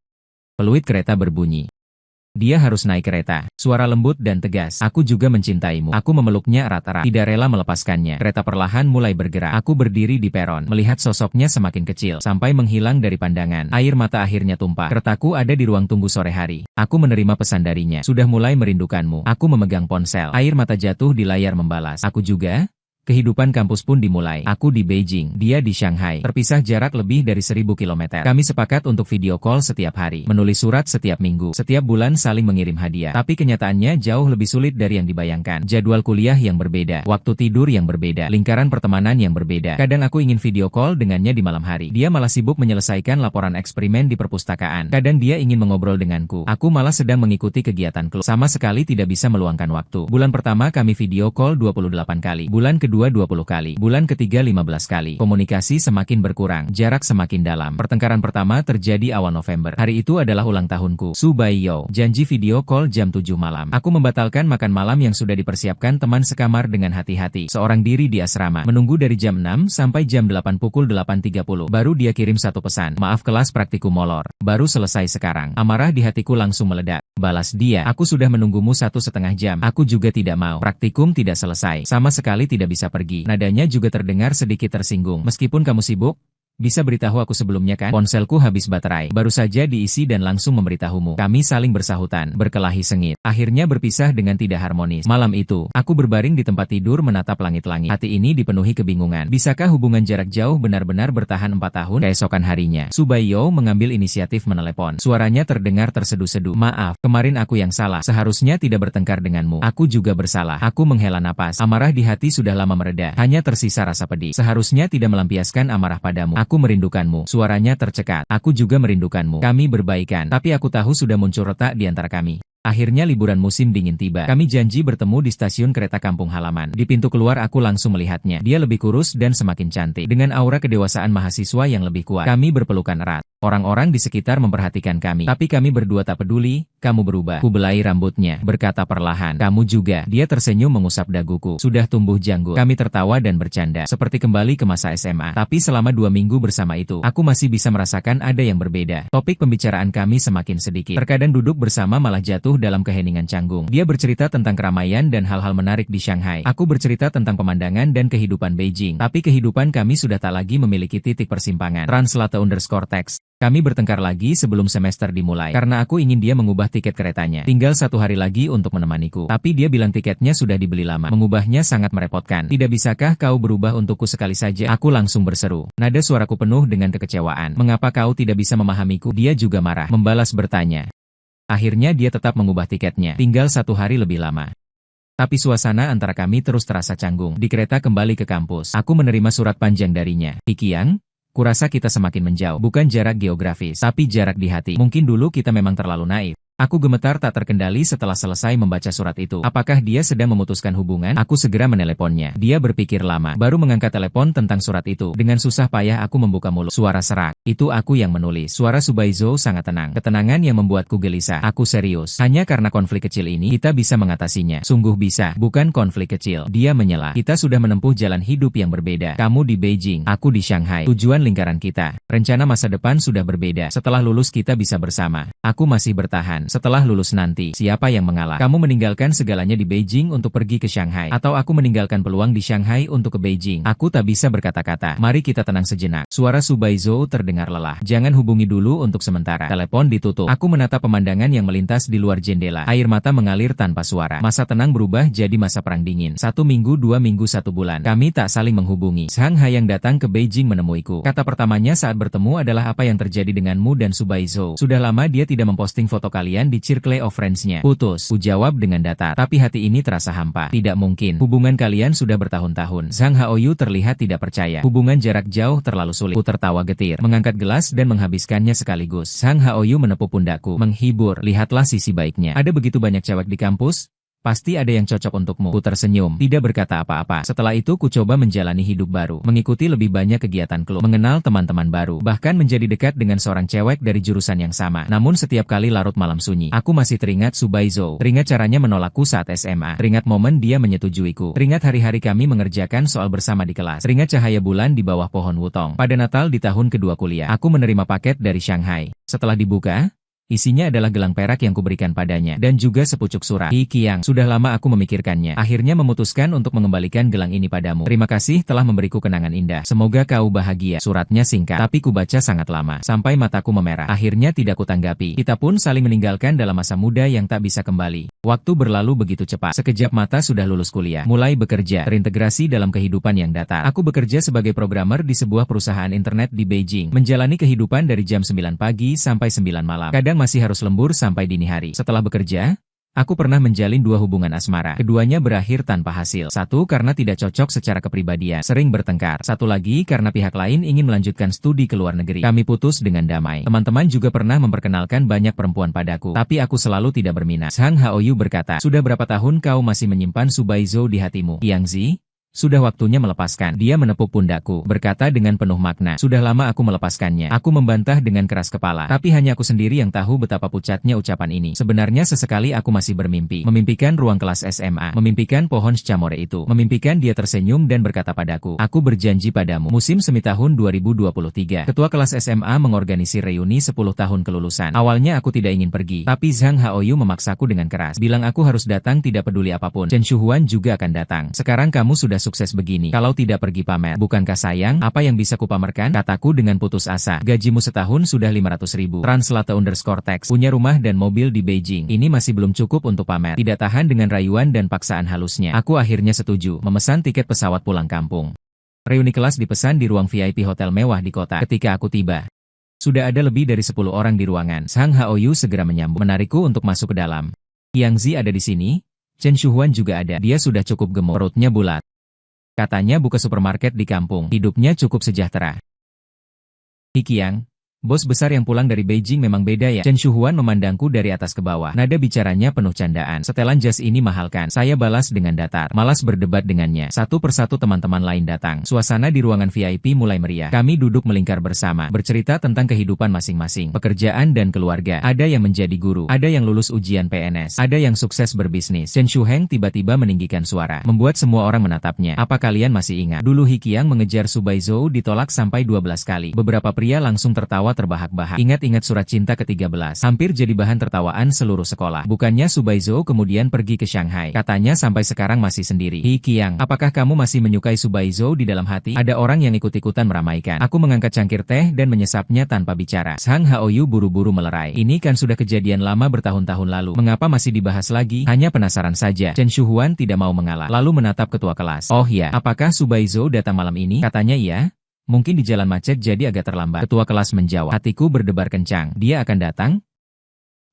Peluit kereta berbunyi. Dia harus naik kereta. Suara lembut dan tegas. Aku juga mencintaimu. Aku memeluknya erat-erat. Tidak rela melepaskannya. Kereta perlahan mulai bergerak. Aku berdiri di peron, melihat sosoknya semakin kecil, sampai menghilang dari pandangan. Air mata akhirnya tumpah. Keretaku ada di ruang tunggu sore hari. Aku menerima pesan darinya. Sudah mulai merindukanmu. Aku memegang ponsel. Air mata jatuh di layar membalas. Aku juga. Kehidupan kampus pun dimulai. Aku di Beijing, dia di Shanghai. Terpisah jarak lebih dari 1000 km. Kami sepakat untuk video call setiap hari, menulis surat setiap minggu, setiap bulan saling mengirim hadiah. Tapi kenyataannya jauh lebih sulit dari yang dibayangkan. Jadwal kuliah yang berbeda, waktu tidur yang berbeda, lingkaran pertemanan yang berbeda. Kadang aku ingin video call dengannya di malam hari. Dia malah sibuk menyelesaikan laporan eksperimen di perpustakaan. Kadang dia ingin mengobrol denganku. Aku malah sedang mengikuti kegiatan klub. Sama sekali tidak bisa meluangkan waktu. Bulan pertama kami video call 28 kali. Bulan kedua 20 kali. Bulan ketiga 15 kali. Komunikasi semakin berkurang, jarak semakin dalam. Pertengkaran pertama terjadi awal November. Hari itu adalah ulang tahunku. Subaiyou, janji video call jam 7 malam. Aku membatalkan makan malam yang sudah dipersiapkan teman sekamar dengan hati-hati. Seorang diri di asrama. Menunggu dari jam 6 sampai jam 8 pukul 8.30. Baru dia kirim satu pesan. Maaf kelas praktikum molor. Baru selesai sekarang. Amarah di hatiku langsung meledak. Balas dia. Aku sudah menunggumu 1,5 jam. Aku juga tidak mau. Praktikum tidak selesai. Sama sekali tidak bisa pergi. Nadanya juga terdengar sedikit tersinggung. Meskipun kamu sibuk, Bisa beritahu aku sebelumnya kan? Ponselku habis baterai. Baru saja diisi dan langsung memberitahumu. Kami saling bersahutan, berkelahi sengit. Akhirnya berpisah dengan tidak harmonis. Malam itu, aku berbaring di tempat tidur menatap langit-langit. Hati ini dipenuhi kebingungan. Bisakah hubungan jarak jauh benar-benar bertahan 4 tahun? Keesokan harinya, Subayo mengambil inisiatif menelepon. Suaranya terdengar terseduh-seduh. Maaf, kemarin aku yang salah. Seharusnya tidak bertengkar denganmu. Aku juga bersalah. Aku menghela napas. Amarah di hati sudah lama mereda. Hanya tersisa rasa pedih. Seharusnya tidak melampiaskan amarah padamu. Aku merindukanmu. Suaranya tercekat. Aku juga merindukanmu. Kami berbaikan. Tapi aku tahu sudah muncul retak di antara kami. Akhirnya liburan musim dingin tiba. Kami janji bertemu di stasiun kereta kampung halaman. Di pintu keluar aku langsung melihatnya. Dia lebih kurus dan semakin cantik. Dengan aura kedewasaan mahasiswa yang lebih kuat. Kami berpelukan erat. Orang-orang di sekitar memperhatikan kami. Tapi kami berdua tak peduli. Kamu berubah. Kubelai rambutnya. Berkata perlahan. Kamu juga. Dia tersenyum mengusap daguku. Sudah tumbuh janggut. Kami tertawa dan bercanda. Seperti kembali ke masa SMA. Tapi selama 2 minggu bersama itu, aku masih bisa merasakan ada yang berbeda. Topik pembicaraan kami semakin sedikit. Terkadang duduk bersama malah jatuh dalam keheningan canggung. Dia bercerita tentang keramaian dan hal-hal menarik di Shanghai. Aku bercerita tentang pemandangan dan kehidupan Beijing. Tapi kehidupan kami sudah tak lagi memiliki titik persimpangan. Translate_text. Kami bertengkar lagi sebelum semester dimulai. Karena aku ingin dia mengubah tiket keretanya. Tinggal 1 hari lagi untuk menemaniku. Tapi dia bilang tiketnya sudah dibeli lama. Mengubahnya sangat merepotkan. Tidak bisakah kau berubah untukku sekali saja? Aku langsung berseru. Nada suaraku penuh dengan kekecewaan. Mengapa kau tidak bisa memahamiku? Dia juga marah. Membalas bertanya. Akhirnya dia tetap mengubah tiketnya. Tinggal 1 hari lebih lama. Tapi suasana antara kami terus terasa canggung. Di kereta kembali ke kampus. Aku menerima surat panjang darinya. Ikiang, kurasa kita semakin menjauh. Bukan jarak geografis, tapi jarak di hati. Mungkin dulu kita memang terlalu naif. Aku gemetar tak terkendali setelah selesai membaca surat itu. Apakah dia sedang memutuskan hubungan? Aku segera meneleponnya. Dia berpikir lama, baru mengangkat telepon tentang surat itu. Dengan susah payah aku membuka mulut. Suara serak. Itu aku yang menulis. Suara Subaizo sangat tenang. Ketenangan yang membuatku gelisah. Aku serius. Hanya karena konflik kecil ini, kita bisa mengatasinya. Sungguh bisa. Bukan konflik kecil. Dia menyela. Kita sudah menempuh jalan hidup yang berbeda. Kamu di Beijing, aku di Shanghai. Tujuan lingkaran kita. Rencana masa depan sudah berbeda. Setelah lulus kita bisa bersama. Aku masih bertahan. Setelah lulus nanti, siapa yang mengalah? Kamu meninggalkan segalanya di Beijing untuk pergi ke Shanghai, atau aku meninggalkan peluang di Shanghai untuk ke Beijing? Aku tak bisa berkata-kata. Mari kita tenang sejenak. Suara Subaizo terdengar lelah. Jangan hubungi dulu untuk sementara. Telepon ditutup. Aku menatap pemandangan yang melintas di luar jendela. Air mata mengalir tanpa suara. Masa tenang berubah jadi masa perang dingin. 1 minggu, 2 minggu, 1 bulan. Kami tak saling menghubungi. Sang Hayang datang ke Beijing menemuiku. Kata pertamanya saat bertemu adalah apa yang terjadi denganmu dan Subaizo. Sudah lama dia tidak memposting foto kalian di Circle of Friends-nya. Putus. Ujawab dengan datar. Tapi hati ini terasa hampa. Tidak mungkin. Hubungan kalian sudah bertahun-tahun. Zhang Haoyu terlihat tidak percaya. Hubungan jarak jauh terlalu sulit. Ku tertawa getir. Mengangkat gelas dan menghabiskannya sekaligus. Zhang Haoyu menepuk pundakku. Menghibur. Lihatlah sisi baiknya. Ada begitu banyak cewek di kampus. Pasti ada yang cocok untukmu. Ku tersenyum, tidak berkata apa-apa. Setelah itu ku coba menjalani hidup baru, mengikuti lebih banyak kegiatan klub, mengenal teman-teman baru, bahkan menjadi dekat dengan seorang cewek dari jurusan yang sama. Namun setiap kali larut malam sunyi, aku masih teringat Subaizo, teringat caranya menolakku saat SMA, teringat momen dia menyetujuiku, teringat hari-hari kami mengerjakan soal bersama di kelas, teringat cahaya bulan di bawah pohon wutong. Pada Natal di tahun kedua kuliah, aku menerima paket dari Shanghai. Setelah dibuka, isinya adalah gelang perak yang kuberikan padanya, dan juga sepucuk surat. Ikiang, sudah lama aku memikirkannya. Akhirnya memutuskan untuk mengembalikan gelang ini padamu. Terima kasih telah memberiku kenangan indah. Semoga kau bahagia. Suratnya singkat, tapi kubaca sangat lama, sampai mataku memerah. Akhirnya tidak kutanggapi. Kita pun saling meninggalkan dalam masa muda yang tak bisa kembali. Waktu berlalu begitu cepat. Sekejap mata sudah lulus kuliah. Mulai bekerja, terintegrasi dalam kehidupan yang datar. Aku bekerja sebagai programmer di sebuah perusahaan internet di Beijing. Menjalani kehidupan dari jam 9 pagi sampai 9 malam. Kadang masih harus lembur sampai dini hari. Setelah bekerja, aku pernah menjalin 2 hubungan asmara. Keduanya berakhir tanpa hasil. 1 karena tidak cocok secara kepribadian, sering bertengkar. 1 lagi karena pihak lain ingin melanjutkan studi ke luar negeri. Kami putus dengan damai. Teman-teman juga pernah memperkenalkan banyak perempuan padaku, tapi aku selalu tidak berminat. Zhang Haoyu berkata, sudah berapa tahun kau masih menyimpan Subaizo di hatimu? Yangzi? Sudah waktunya melepaskan. Dia menepuk pundakku, berkata dengan penuh makna. Sudah lama aku melepaskannya. Aku membantah dengan keras kepala. Tapi hanya aku sendiri yang tahu betapa pucatnya ucapan ini. Sebenarnya sesekali aku masih bermimpi. Memimpikan ruang kelas SMA. Memimpikan pohon scamore itu. Memimpikan dia tersenyum dan berkata padaku, aku berjanji padamu. Musim semi tahun 2023. Ketua kelas SMA mengorganisir reuni 10 tahun kelulusan. Awalnya aku tidak ingin pergi. Tapi Zhang Haoyu memaksaku dengan keras. Bilang aku harus datang tidak peduli apapun. Chen Shuhuan juga akan datang. Sekarang kamu sudah sukses begini kalau tidak pergi pamer? Bukankah sayang? Apa yang bisa kupamerkan? Kataku dengan putus asa. Gajimu setahun sudah 500.000. Translate_text. Punya rumah dan mobil di Beijing. Ini masih belum cukup untuk pamer. Tidak tahan dengan rayuan dan paksaan halusnya. Aku akhirnya setuju, memesan tiket pesawat pulang kampung. Reuni kelas dipesan di ruang VIP hotel mewah di kota. Ketika aku tiba, sudah ada lebih dari 10 orang di ruangan. Sang Haoyu segera menyambut, menarikku untuk masuk ke dalam. Yang Zi ada di sini? Chen Shuhuan juga ada. Dia sudah cukup gemuk, perutnya bulat. Katanya buka supermarket di kampung. Hidupnya cukup sejahtera. Hikiang, bos besar yang pulang dari Beijing memang beda ya? Chen Shuhuan memandangku dari atas ke bawah. Nada bicaranya penuh candaan. Setelan jas ini mahal kan? Saya balas dengan datar. Malas berdebat dengannya. Satu persatu teman-teman lain datang. Suasana di ruangan VIP mulai meriah. Kami duduk melingkar bersama. Bercerita tentang kehidupan masing-masing. Pekerjaan dan keluarga. Ada yang menjadi guru. Ada yang lulus ujian PNS. Ada yang sukses berbisnis. Chen Shuheng tiba-tiba meninggikan suara. Membuat semua orang menatapnya. Apa kalian masih ingat? Dulu Hikiang mengejar Subai Zhou ditolak sampai 12 kali. Beberapa pria langsung tertawa terbahak-bahak. Ingat-ingat surat cinta ke-13. Hampir jadi bahan tertawaan seluruh sekolah. Bukannya Subai Zhou kemudian pergi ke Shanghai. Katanya sampai sekarang masih sendiri. Hikiang, apakah kamu masih menyukai Subai Zhou di dalam hati? Ada orang yang ikut-ikutan meramaikan. Aku mengangkat cangkir teh dan menyesapnya tanpa bicara. Sang Haoyu buru-buru melerai. Ini kan sudah kejadian lama bertahun-tahun lalu. Mengapa masih dibahas lagi? Hanya penasaran saja. Chen Shuhuan tidak mau mengalah. Lalu menatap ketua kelas. Oh ya, apakah Subai Zhou datang malam ini? Katanya iya. Mungkin di jalan macet jadi agak terlambat. Ketua kelas menjawab. Hatiku berdebar kencang. Dia akan datang?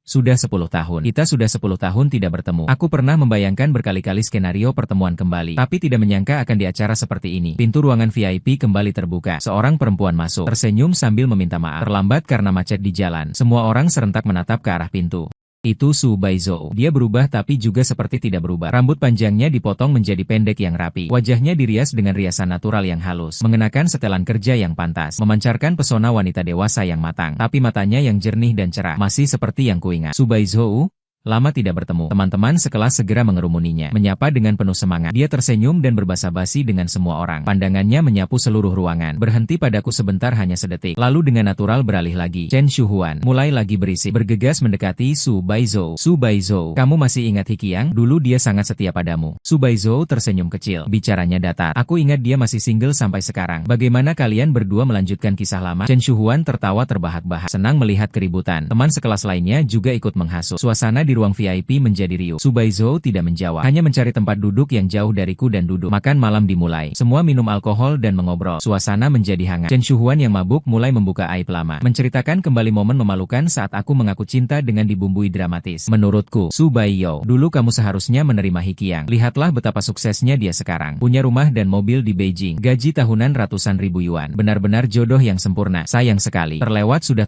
Sudah 10 tahun. Kita sudah 10 tahun tidak bertemu. Aku pernah membayangkan berkali-kali skenario pertemuan kembali. Tapi tidak menyangka akan di acara seperti ini. Pintu ruangan VIP kembali terbuka. Seorang perempuan masuk. Tersenyum sambil meminta maaf. Terlambat karena macet di jalan. Semua orang serentak menatap ke arah pintu. Itu Subai Zhou. Dia berubah tapi juga seperti tidak berubah. Rambut panjangnya dipotong menjadi pendek yang rapi. Wajahnya dirias dengan riasan natural yang halus. Mengenakan setelan kerja yang pantas. Memancarkan pesona wanita dewasa yang matang. Tapi matanya yang jernih dan cerah. Masih seperti yang kuingat. Subai Zhou, lama tidak bertemu. Teman-teman sekelas segera mengerumuninya. Menyapa dengan penuh semangat. Dia tersenyum dan berbasa-basi dengan semua orang. Pandangannya menyapu seluruh ruangan. Berhenti padaku sebentar hanya sedetik. Lalu dengan natural beralih lagi. Chen Shuhuan mulai lagi berisik. Bergegas mendekati Subai Zhou. Subai Zhou, kamu masih ingat Hikiang? Dulu dia sangat setia padamu. Subai Zhou tersenyum kecil. Bicaranya datar. Aku ingat dia masih single sampai sekarang. Bagaimana kalian berdua melanjutkan kisah lama? Chen Shuhuan tertawa terbahak-bahak. Senang melihat keributan. Teman sekelas lainnya juga ikut menghasut. Suasana di ruang VIP menjadi riuh. Subai Zhou tidak menjawab. Hanya mencari tempat duduk yang jauh dariku dan duduk. Makan malam dimulai. Semua minum alkohol dan mengobrol. Suasana menjadi hangat. Chen Shuhuan yang mabuk mulai membuka aib lama. Menceritakan kembali momen memalukan saat aku mengaku cinta dengan dibumbui dramatis. Menurutku, Subai Zhou, dulu kamu seharusnya menerima Hikiang. Lihatlah betapa suksesnya dia sekarang. Punya rumah dan mobil di Beijing. Gaji tahunan ratusan ribu yuan. Benar-benar jodoh yang sempurna. Sayang sekali. Terlewat sudah.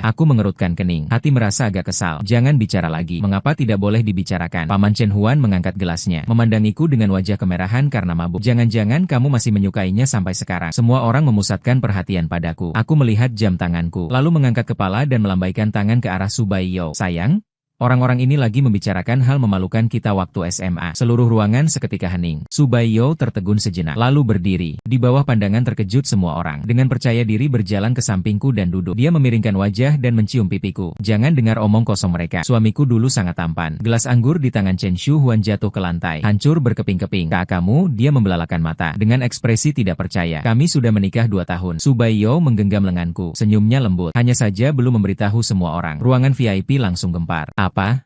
Aku mengerutkan kening. Hati merasa agak kesal. Jangan bicara lagi. Mengapa tidak boleh dibicarakan? Paman Chen Huan mengangkat gelasnya, memandangiku dengan wajah kemerahan karena mabuk. Jangan-jangan kamu masih menyukainya sampai sekarang. Semua orang memusatkan perhatian padaku. Aku melihat jam tanganku, lalu mengangkat kepala dan melambaikan tangan ke arah Subai Zhou. Sayang? Orang-orang ini lagi membicarakan hal memalukan kita waktu SMA. Seluruh ruangan seketika hening. Subai Zhou tertegun sejenak, lalu berdiri. Di bawah pandangan terkejut semua orang. Dengan percaya diri berjalan ke sampingku dan duduk. Dia memiringkan wajah dan mencium pipiku. Jangan dengar omong kosong mereka. Suamiku dulu sangat tampan. Gelas anggur di tangan Chen Shuhuan jatuh ke lantai. Hancur berkeping-keping. Kak kamu, dia membelalakan mata. Dengan ekspresi tidak percaya. Kami sudah menikah 2 tahun. Subai Zhou menggenggam lenganku. Senyumnya lembut. Hanya saja belum memberitahu semua orang. Ruangan VIP langsung gempar. Apa?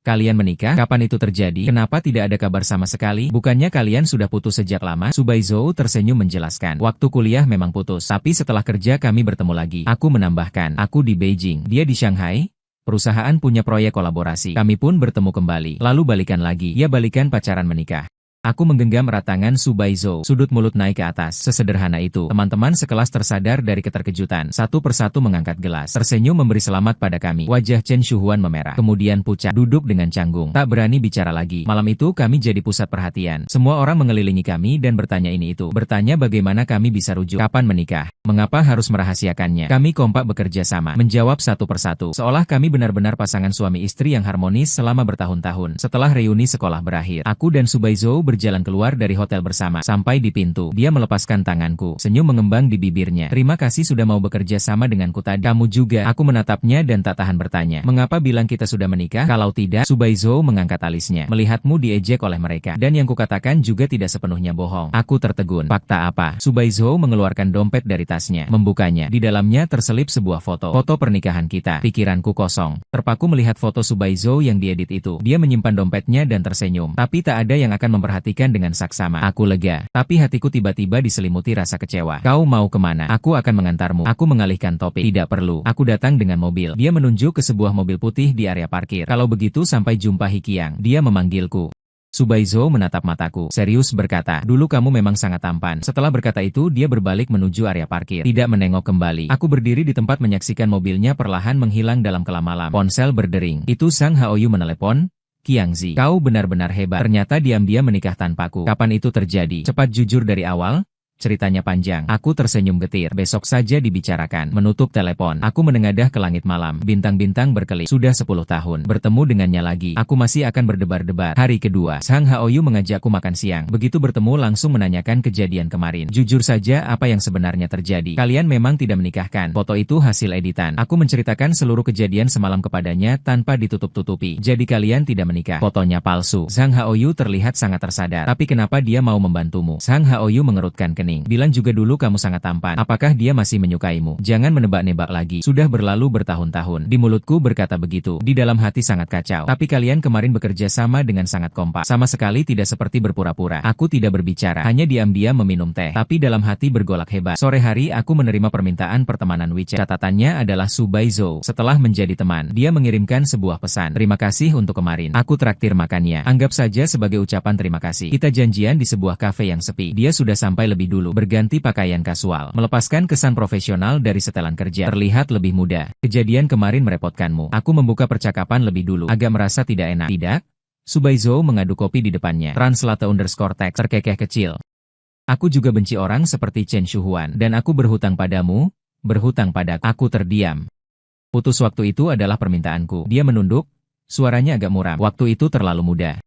Kalian menikah? Kapan itu terjadi? Kenapa tidak ada kabar sama sekali? Bukannya kalian sudah putus sejak lama? Subai Zhou tersenyum menjelaskan. Waktu kuliah memang putus, tapi setelah kerja kami bertemu lagi. Aku menambahkan, aku di Beijing, dia di Shanghai. Perusahaan punya proyek kolaborasi. Kami pun bertemu kembali. Lalu balikan lagi. Ya balikan pacaran menikah. Aku menggenggam erat tangan Subai Zhou. Sudut mulut naik ke atas. Sesederhana itu. Teman-teman sekelas tersadar dari keterkejutan. Satu persatu mengangkat gelas. Tersenyum memberi selamat pada kami. Wajah Chen Shuhuan memerah. Kemudian pucat. Duduk dengan canggung. Tak berani bicara lagi. Malam itu kami jadi pusat perhatian. Semua orang mengelilingi kami dan bertanya ini itu. Bertanya bagaimana kami bisa rujuk. Kapan menikah? Mengapa harus merahasiakannya? Kami kompak bekerja sama. Menjawab satu persatu. Seolah kami benar-benar pasangan suami istri yang harmonis selama bertahun-tahun. Setelah reuni sekolah berakhir, aku dan Subai Zhou berjalan keluar dari hotel bersama. Sampai di pintu, dia melepaskan tanganku. Senyum mengembang di bibirnya. Terima kasih sudah mau bekerja sama denganku tadi. Kamu juga. Aku menatapnya dan tak tahan bertanya. Mengapa bilang kita sudah menikah? Kalau tidak, Subaizo mengangkat alisnya. Melihatmu diejek oleh mereka. Dan yang kukatakan juga tidak sepenuhnya bohong. Aku tertegun. Fakta apa? Subaizo mengeluarkan dompet dari tasnya. Membukanya. Di dalamnya terselip sebuah foto. Foto pernikahan kita. Pikiranku kosong. Terpaku melihat foto Subaizo yang diedit itu. Dia menyimpan dompetnya dan tersenyum. Tapi tak ada yang akan memperhatikan dengan saksama. Aku lega. Tapi hatiku tiba-tiba diselimuti rasa kecewa. Kau mau kemana? Aku akan mengantarmu. Aku mengalihkan topik. Tidak perlu. Aku datang dengan mobil. Dia menunjuk ke sebuah mobil putih di area parkir. Kalau begitu sampai jumpa Hikiang. Dia memanggilku. Subaizo menatap mataku. Serius berkata, dulu kamu memang sangat tampan. Setelah berkata itu, dia berbalik menuju area parkir. Tidak menengok kembali. Aku berdiri di tempat menyaksikan mobilnya perlahan menghilang dalam kelam malam. Ponsel berdering. Itu Sang Haoyu menelepon. Qiangzi, kau benar-benar hebat. Ternyata diam-diam menikah tanpaku. Kapan itu terjadi? Cepat jujur dari awal. Ceritanya panjang. Aku tersenyum getir. Besok saja dibicarakan. Menutup telepon. Aku menengadah ke langit malam. Bintang-bintang berkelip. Sudah 10 tahun. Bertemu dengannya lagi. Aku masih akan berdebar-debar. Hari kedua. Sang Haoyu mengajakku makan siang. Begitu bertemu langsung menanyakan kejadian kemarin. Jujur saja apa yang sebenarnya terjadi. Kalian memang tidak menikahkan. Foto itu hasil editan. Aku menceritakan seluruh kejadian semalam kepadanya tanpa ditutup-tutupi. Jadi kalian tidak menikah. Fotonya palsu. Sang Haoyu terlihat sangat tersadar. Tapi kenapa dia mau membantumu? Sang Haoyu mengerutkan kening. Bilang juga dulu kamu sangat tampan. Apakah dia masih menyukaimu? Jangan menebak-nebak lagi. Sudah berlalu bertahun-tahun. Di mulutku berkata begitu. Di dalam hati sangat kacau. Tapi kalian kemarin bekerja sama dengan sangat kompak. Sama sekali tidak seperti berpura-pura. Aku tidak berbicara. Hanya diam-diam meminum teh. Tapi dalam hati bergolak hebat. Sore hari aku menerima permintaan pertemanan WeChat. Catatannya adalah Subaizo. Setelah menjadi teman, dia mengirimkan sebuah pesan. Terima kasih untuk kemarin. Aku traktir makannya. Anggap saja sebagai ucapan terima kasih. Kita janjian di sebuah kafe yang sepi. Dia sudah sampai lebih dulu, berganti pakaian kasual, melepaskan kesan profesional dari setelan kerja, terlihat lebih muda. Kejadian kemarin merepotkanmu. Aku membuka percakapan lebih dulu, agak merasa tidak enak. Tidak? Subaizo mengadu kopi di depannya. Translate_text terkekeh kecil. Aku juga benci orang seperti Chen Shuhuan, dan aku berhutang padamu, berhutang pada. Aku terdiam. Putus waktu itu adalah permintaanku. Dia menunduk, suaranya agak muram. Waktu itu terlalu muda.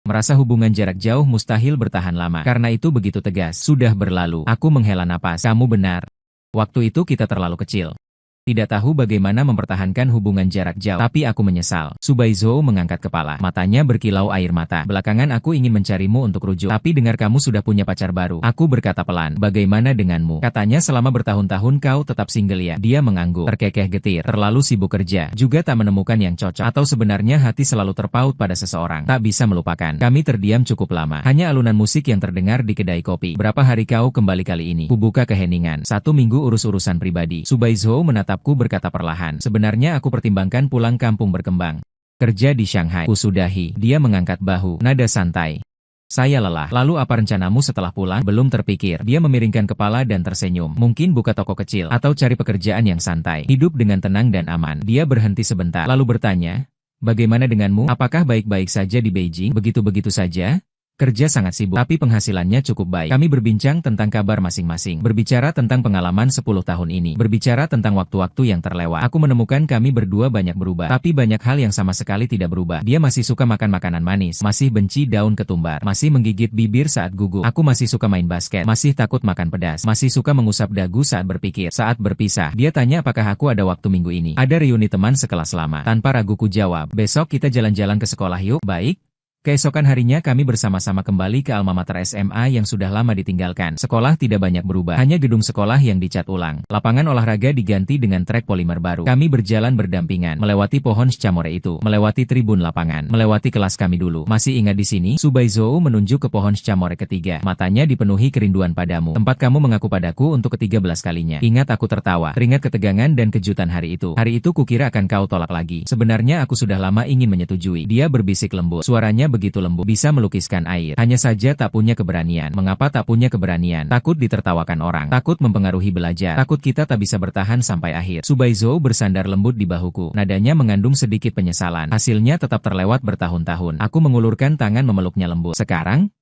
Merasa hubungan jarak jauh mustahil bertahan lama. Karena itu begitu tegas. Sudah berlalu. Aku menghela napas. Kamu benar. Waktu itu kita terlalu kecil. Tidak tahu bagaimana mempertahankan hubungan jarak jauh. Tapi aku menyesal. Subaizo mengangkat kepala. Matanya berkilau air mata. Belakangan aku ingin mencarimu untuk rujuk. Tapi dengar kamu sudah punya pacar baru. Aku berkata pelan. Bagaimana denganmu? Katanya selama bertahun-tahun kau tetap single ya. Dia mengangguk. Terkekeh getir. Terlalu sibuk kerja. Juga tak menemukan yang cocok. Atau sebenarnya hati selalu terpaut pada seseorang. Tak bisa melupakan. Kami terdiam cukup lama. Hanya alunan musik yang terdengar di kedai kopi. Berapa hari kau kembali kali ini? Kubuka keheningan. 1 minggu urus-urusan pribadi. Subaizo menatap Aku berkata perlahan, sebenarnya aku pertimbangkan pulang kampung berkembang. Kerja di Shanghai. Kusudahi. Dia mengangkat bahu, nada santai. Saya lelah. Lalu apa rencanamu setelah pulang? Belum terpikir. Dia memiringkan kepala dan tersenyum. Mungkin buka toko kecil, atau cari pekerjaan yang santai. Hidup dengan tenang dan aman. Dia berhenti sebentar, lalu bertanya, bagaimana denganmu? Apakah baik-baik saja di Beijing? Begitu-begitu saja? Kerja sangat sibuk, tapi penghasilannya cukup baik. Kami berbincang tentang kabar masing-masing. Berbicara tentang pengalaman 10 tahun ini. Berbicara tentang waktu-waktu yang terlewat. Aku menemukan kami berdua banyak berubah. Tapi banyak hal yang sama sekali tidak berubah. Dia masih suka makan makanan manis. Masih benci daun ketumbar. Masih menggigit bibir saat gugup. Aku masih suka main basket. Masih takut makan pedas. Masih suka mengusap dagu saat berpikir. Saat berpisah, dia tanya apakah aku ada waktu minggu ini. Ada reuni teman sekelas lama. Tanpa ragu ku jawab, besok kita jalan-jalan ke sekolah yuk. Baik. Keesokan harinya kami bersama-sama kembali ke alma mater SMA yang sudah lama ditinggalkan. Sekolah tidak banyak berubah, hanya gedung sekolah yang dicat ulang. Lapangan olahraga diganti dengan trek polimer baru. Kami berjalan berdampingan, melewati pohon sycamore itu, melewati tribun lapangan, melewati kelas kami dulu. Masih ingat di sini? Subaizo menunjuk ke pohon sycamore ketiga. Matanya dipenuhi kerinduan padamu. Tempat kamu mengaku padaku untuk ke-13 kalinya. Ingat aku tertawa, teringat ketegangan dan kejutan hari itu. Hari itu kukira akan kau tolak lagi. Sebenarnya aku sudah lama ingin menyetujui. Dia berbisik lembut, suaranya begitu lembut, bisa melukiskan air. Hanya saja tak punya keberanian. Mengapa tak punya keberanian? Takut ditertawakan orang, takut mempengaruhi belajar, takut kita tak bisa bertahan sampai akhir. Subaizo bersandar lembut di bahuku. Nadanya mengandung sedikit penyesalan. Hasilnya tetap terlewat bertahun-tahun. Aku mengulurkan tangan memeluknya lembut. Sekarang?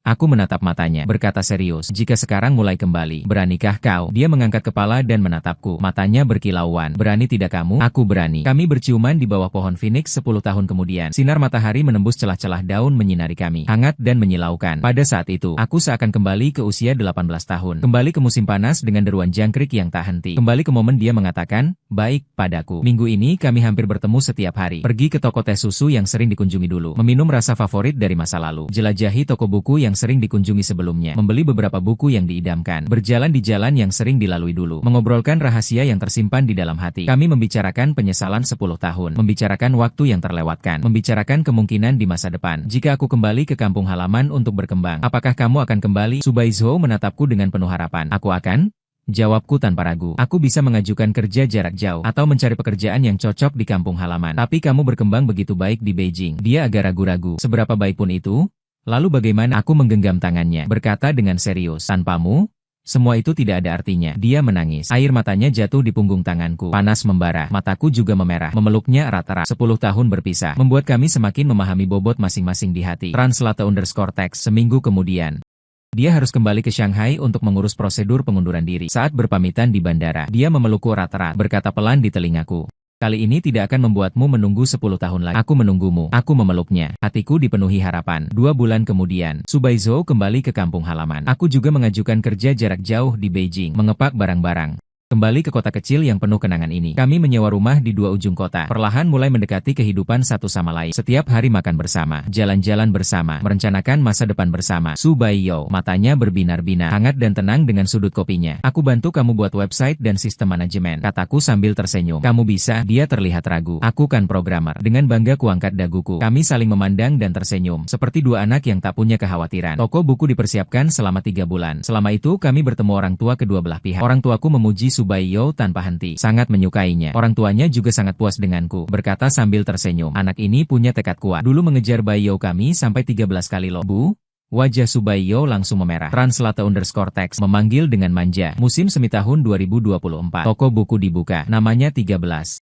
Aku menatap matanya, berkata serius, jika sekarang mulai kembali, beranikah kau? Dia mengangkat kepala dan menatapku, matanya berkilauan. Berani tidak kamu? Aku berani. Kami berciuman di bawah pohon Phoenix 10 tahun kemudian. Sinar matahari menembus celah-celah daun menyinari kami, hangat dan menyilaukan. Pada saat itu, aku seakan kembali ke usia 18 tahun. Kembali ke musim panas dengan deruan jangkrik yang tak henti. Kembali ke momen dia mengatakan, baik, padaku. Minggu ini kami hampir bertemu setiap hari. Pergi ke toko teh susu yang sering dikunjungi dulu. Meminum rasa favorit dari masa lalu. Jelajahi toko buku yang sering dikunjungi sebelumnya, membeli beberapa buku yang diidamkan, berjalan di jalan yang sering dilalui dulu, mengobrolkan rahasia yang tersimpan di dalam hati. Kami membicarakan penyesalan 10 tahun, membicarakan waktu yang terlewatkan, membicarakan kemungkinan di masa depan. Jika aku kembali ke kampung halaman untuk berkembang, apakah kamu akan kembali? Subaizo menatapku dengan penuh harapan. Aku akan? Jawabku tanpa ragu. Aku bisa mengajukan kerja jarak jauh, atau mencari pekerjaan yang cocok di kampung halaman. Tapi kamu berkembang begitu baik di Beijing. Dia agak ragu-ragu. Seberapa baik pun itu? Lalu bagaimana? Aku menggenggam tangannya, berkata dengan serius, tanpamu, semua itu tidak ada artinya. Dia menangis. Air matanya jatuh di punggung tanganku. Panas membara. Mataku juga memerah. Memeluknya erat-erat. 10 tahun berpisah, membuat kami semakin memahami bobot masing-masing di hati. Translate_text. Seminggu kemudian, dia harus kembali ke Shanghai untuk mengurus prosedur pengunduran diri. Saat berpamitan di bandara, dia memelukku erat-erat, berkata pelan di telingaku. Kali ini tidak akan membuatmu menunggu 10 tahun lagi. Aku menunggumu. Aku memeluknya. Hatiku dipenuhi harapan. 2 bulan kemudian, Subaizo kembali ke kampung halaman. Aku juga mengajukan kerja jarak jauh di Beijing, mengepak barang-barang. Kembali ke kota kecil yang penuh kenangan ini. Kami menyewa rumah di 2 ujung kota. Perlahan mulai mendekati kehidupan satu sama lain. Setiap hari makan bersama, jalan-jalan bersama, merencanakan masa depan bersama. Subaiyo, matanya berbinar-binar, hangat dan tenang dengan sudut kopinya. Aku bantu kamu buat website dan sistem manajemen, kataku sambil tersenyum. Kamu bisa? Dia terlihat ragu. Aku kan programmer. Dengan bangga kuangkat daguku. Kami saling memandang dan tersenyum, seperti 2 anak yang tak punya kekhawatiran. Toko buku dipersiapkan selama 3 bulan. Selama itu kami bertemu orang tua kedua belah pihak. Orang tuaku memuji Subaiyo tanpa henti, sangat menyukainya. Orang tuanya juga sangat puas denganku, berkata sambil tersenyum. Anak ini punya tekad kuat. Dulu mengejar Baiyo kami sampai 13 kali loh, Bu. Wajah Subaiyo langsung memerah. Translate_text memanggil dengan manja. Musim semi tahun 2024. Toko buku dibuka. Namanya 13.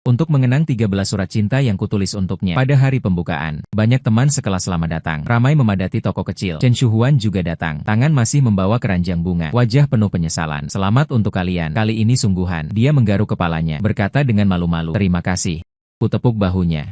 Untuk mengenang 13 surat cinta yang kutulis untuknya. Pada hari pembukaan, banyak teman sekelas selamat datang. Ramai memadati toko kecil. Chen Shuhuan juga datang. Tangan masih membawa keranjang bunga. Wajah penuh penyesalan. Selamat untuk kalian. Kali ini sungguhan. Dia menggaruk kepalanya, berkata dengan malu-malu. Terima kasih. Kutepuk bahunya.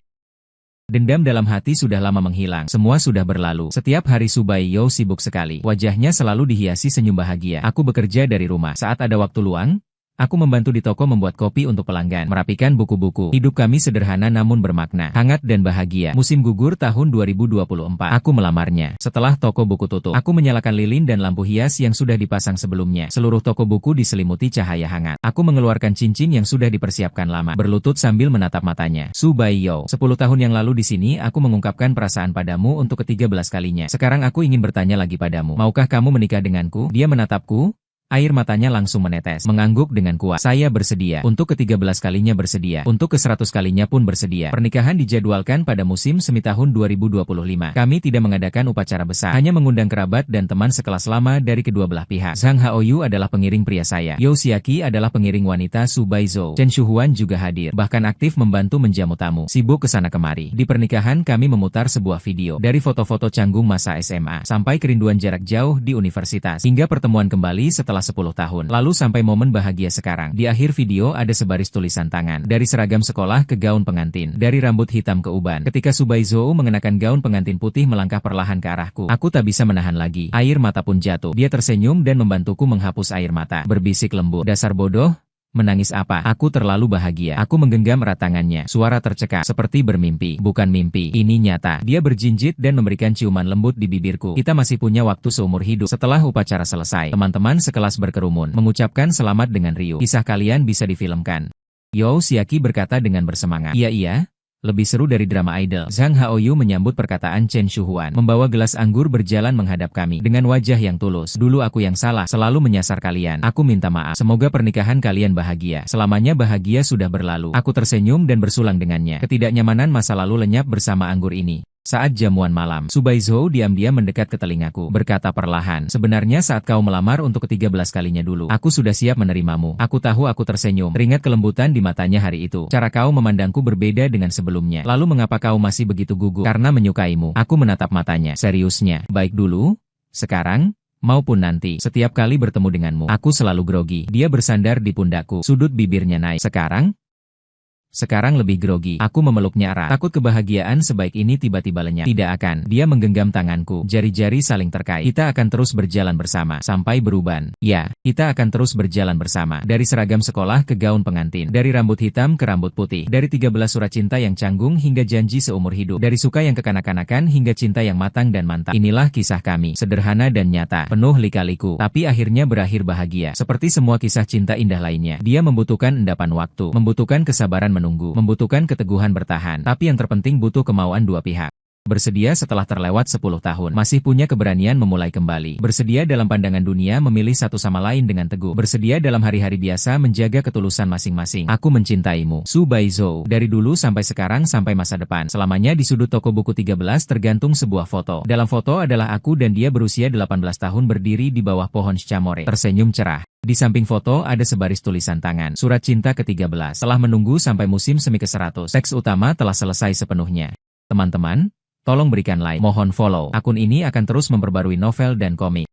Dendam dalam hati sudah lama menghilang. Semua sudah berlalu. Setiap hari Subaiyo sibuk sekali. Wajahnya selalu dihiasi senyum bahagia. Aku bekerja dari rumah. Saat ada waktu luang, aku membantu di toko membuat kopi untuk pelanggan, merapikan buku-buku. Hidup kami sederhana namun bermakna, hangat dan bahagia. Musim gugur tahun 2024. Aku melamarnya. Setelah toko buku tutup, aku menyalakan lilin dan lampu hias yang sudah dipasang sebelumnya. Seluruh toko buku diselimuti cahaya hangat. Aku mengeluarkan cincin yang sudah dipersiapkan lama, berlutut sambil menatap matanya. Subaiyo, 10 tahun yang lalu di sini aku mengungkapkan perasaan padamu untuk ke-13 kalinya. Sekarang aku ingin bertanya lagi padamu. Maukah kamu menikah denganku? Dia menatapku. Air matanya langsung menetes, mengangguk dengan kuat. Saya bersedia. Untuk ke-13 kalinya bersedia. Untuk ke-100 kalinya pun bersedia. Pernikahan dijadwalkan pada musim semi tahun 2025. Kami tidak mengadakan upacara besar, hanya mengundang kerabat dan teman sekelas lama dari kedua belah pihak. Zhang Haoyu adalah pengiring pria saya. You Xiaqi adalah pengiring wanita Subaizo. Chen Shuhuan juga hadir, bahkan aktif membantu menjamu tamu. Sibuk kesana kemari. Di pernikahan kami memutar sebuah video. Dari foto-foto canggung masa SMA, sampai kerinduan jarak jauh di universitas, hingga pertemuan kembali setelah 10 tahun. Lalu sampai momen bahagia sekarang. Di akhir video ada sebaris tulisan tangan. Dari seragam sekolah ke gaun pengantin. Dari rambut hitam ke uban. Ketika Subaizo mengenakan gaun pengantin putih melangkah perlahan ke arahku. Aku tak bisa menahan lagi. Air mata pun jatuh. Dia tersenyum dan membantuku menghapus air mata. Berbisik lembut. Dasar bodoh. Menangis apa? Aku terlalu bahagia. Aku menggenggam erat tangannya. Suara tercekak, seperti bermimpi. Bukan mimpi, ini nyata. Dia berjinjit dan memberikan ciuman lembut di bibirku. Kita masih punya waktu seumur hidup. Setelah upacara selesai, teman-teman sekelas berkerumun, mengucapkan selamat dengan riuh. Kisah kalian bisa difilmkan. You Xiaqi berkata dengan bersemangat. Iya. Lebih seru dari drama idol. Zhang Haoyu menyambut perkataan Chen Shuhuan. Membawa gelas anggur berjalan menghadap kami. Dengan wajah yang tulus. Dulu aku yang salah. Selalu menyasar kalian. Aku minta maaf. Semoga pernikahan kalian bahagia. Selamanya bahagia sudah berlalu. Aku tersenyum dan bersulang dengannya. Ketidaknyamanan masa lalu lenyap bersama anggur ini. Saat jamuan malam, Subaizo diam-diam mendekat ke telingaku, berkata perlahan, sebenarnya saat kau melamar untuk ke-13 kalinya dulu, aku sudah siap menerimamu. Aku tahu. Aku tersenyum, teringat kelembutan di matanya hari itu. Cara kau memandangku berbeda dengan sebelumnya. Lalu mengapa kau masih begitu gugup? Karena menyukaimu. Aku menatap matanya. Seriusnya? Baik dulu? Sekarang, maupun nanti, setiap kali bertemu denganmu, aku selalu grogi. Dia bersandar di pundakku, sudut bibirnya naik. Sekarang lebih grogi. Aku memeluknya erat. Takut kebahagiaan sebaik ini tiba-tiba lenyap. Tidak akan. Dia menggenggam tanganku. Jari-jari saling terkait. Kita akan terus berjalan bersama. Sampai beruban. Ya, kita akan terus berjalan bersama. Dari seragam sekolah ke gaun pengantin. Dari rambut hitam ke rambut putih. Dari 13 surat cinta yang canggung hingga janji seumur hidup. Dari suka yang kekanak-kanakan hingga cinta yang matang dan mantap. Inilah kisah kami. Sederhana dan nyata. Penuh lika-liku. Tapi akhirnya berakhir bahagia. Seperti semua kisah cinta indah lainnya. Dia membutuhkan endapan waktu. Membutuhkan kesabaran menunggu, membutuhkan keteguhan bertahan, tapi yang terpenting butuh kemauan dua pihak. Bersedia setelah terlewat 10 tahun, masih punya keberanian memulai kembali. Bersedia dalam pandangan dunia memilih satu sama lain dengan teguh. Bersedia dalam hari-hari biasa menjaga ketulusan masing-masing. Aku mencintaimu. Su Baizhou. Dari dulu sampai sekarang sampai masa depan. Selamanya di sudut toko buku 13 tergantung sebuah foto. Dalam foto adalah aku dan dia berusia 18 tahun berdiri di bawah pohon sycamore. Tersenyum cerah. Di samping foto ada sebaris tulisan tangan. Surat cinta ke-13. Telah menunggu sampai musim semi ke-100. Teks utama telah selesai sepenuhnya. Teman-teman, tolong berikan like, mohon follow. Akun ini akan terus memperbarui novel dan komik.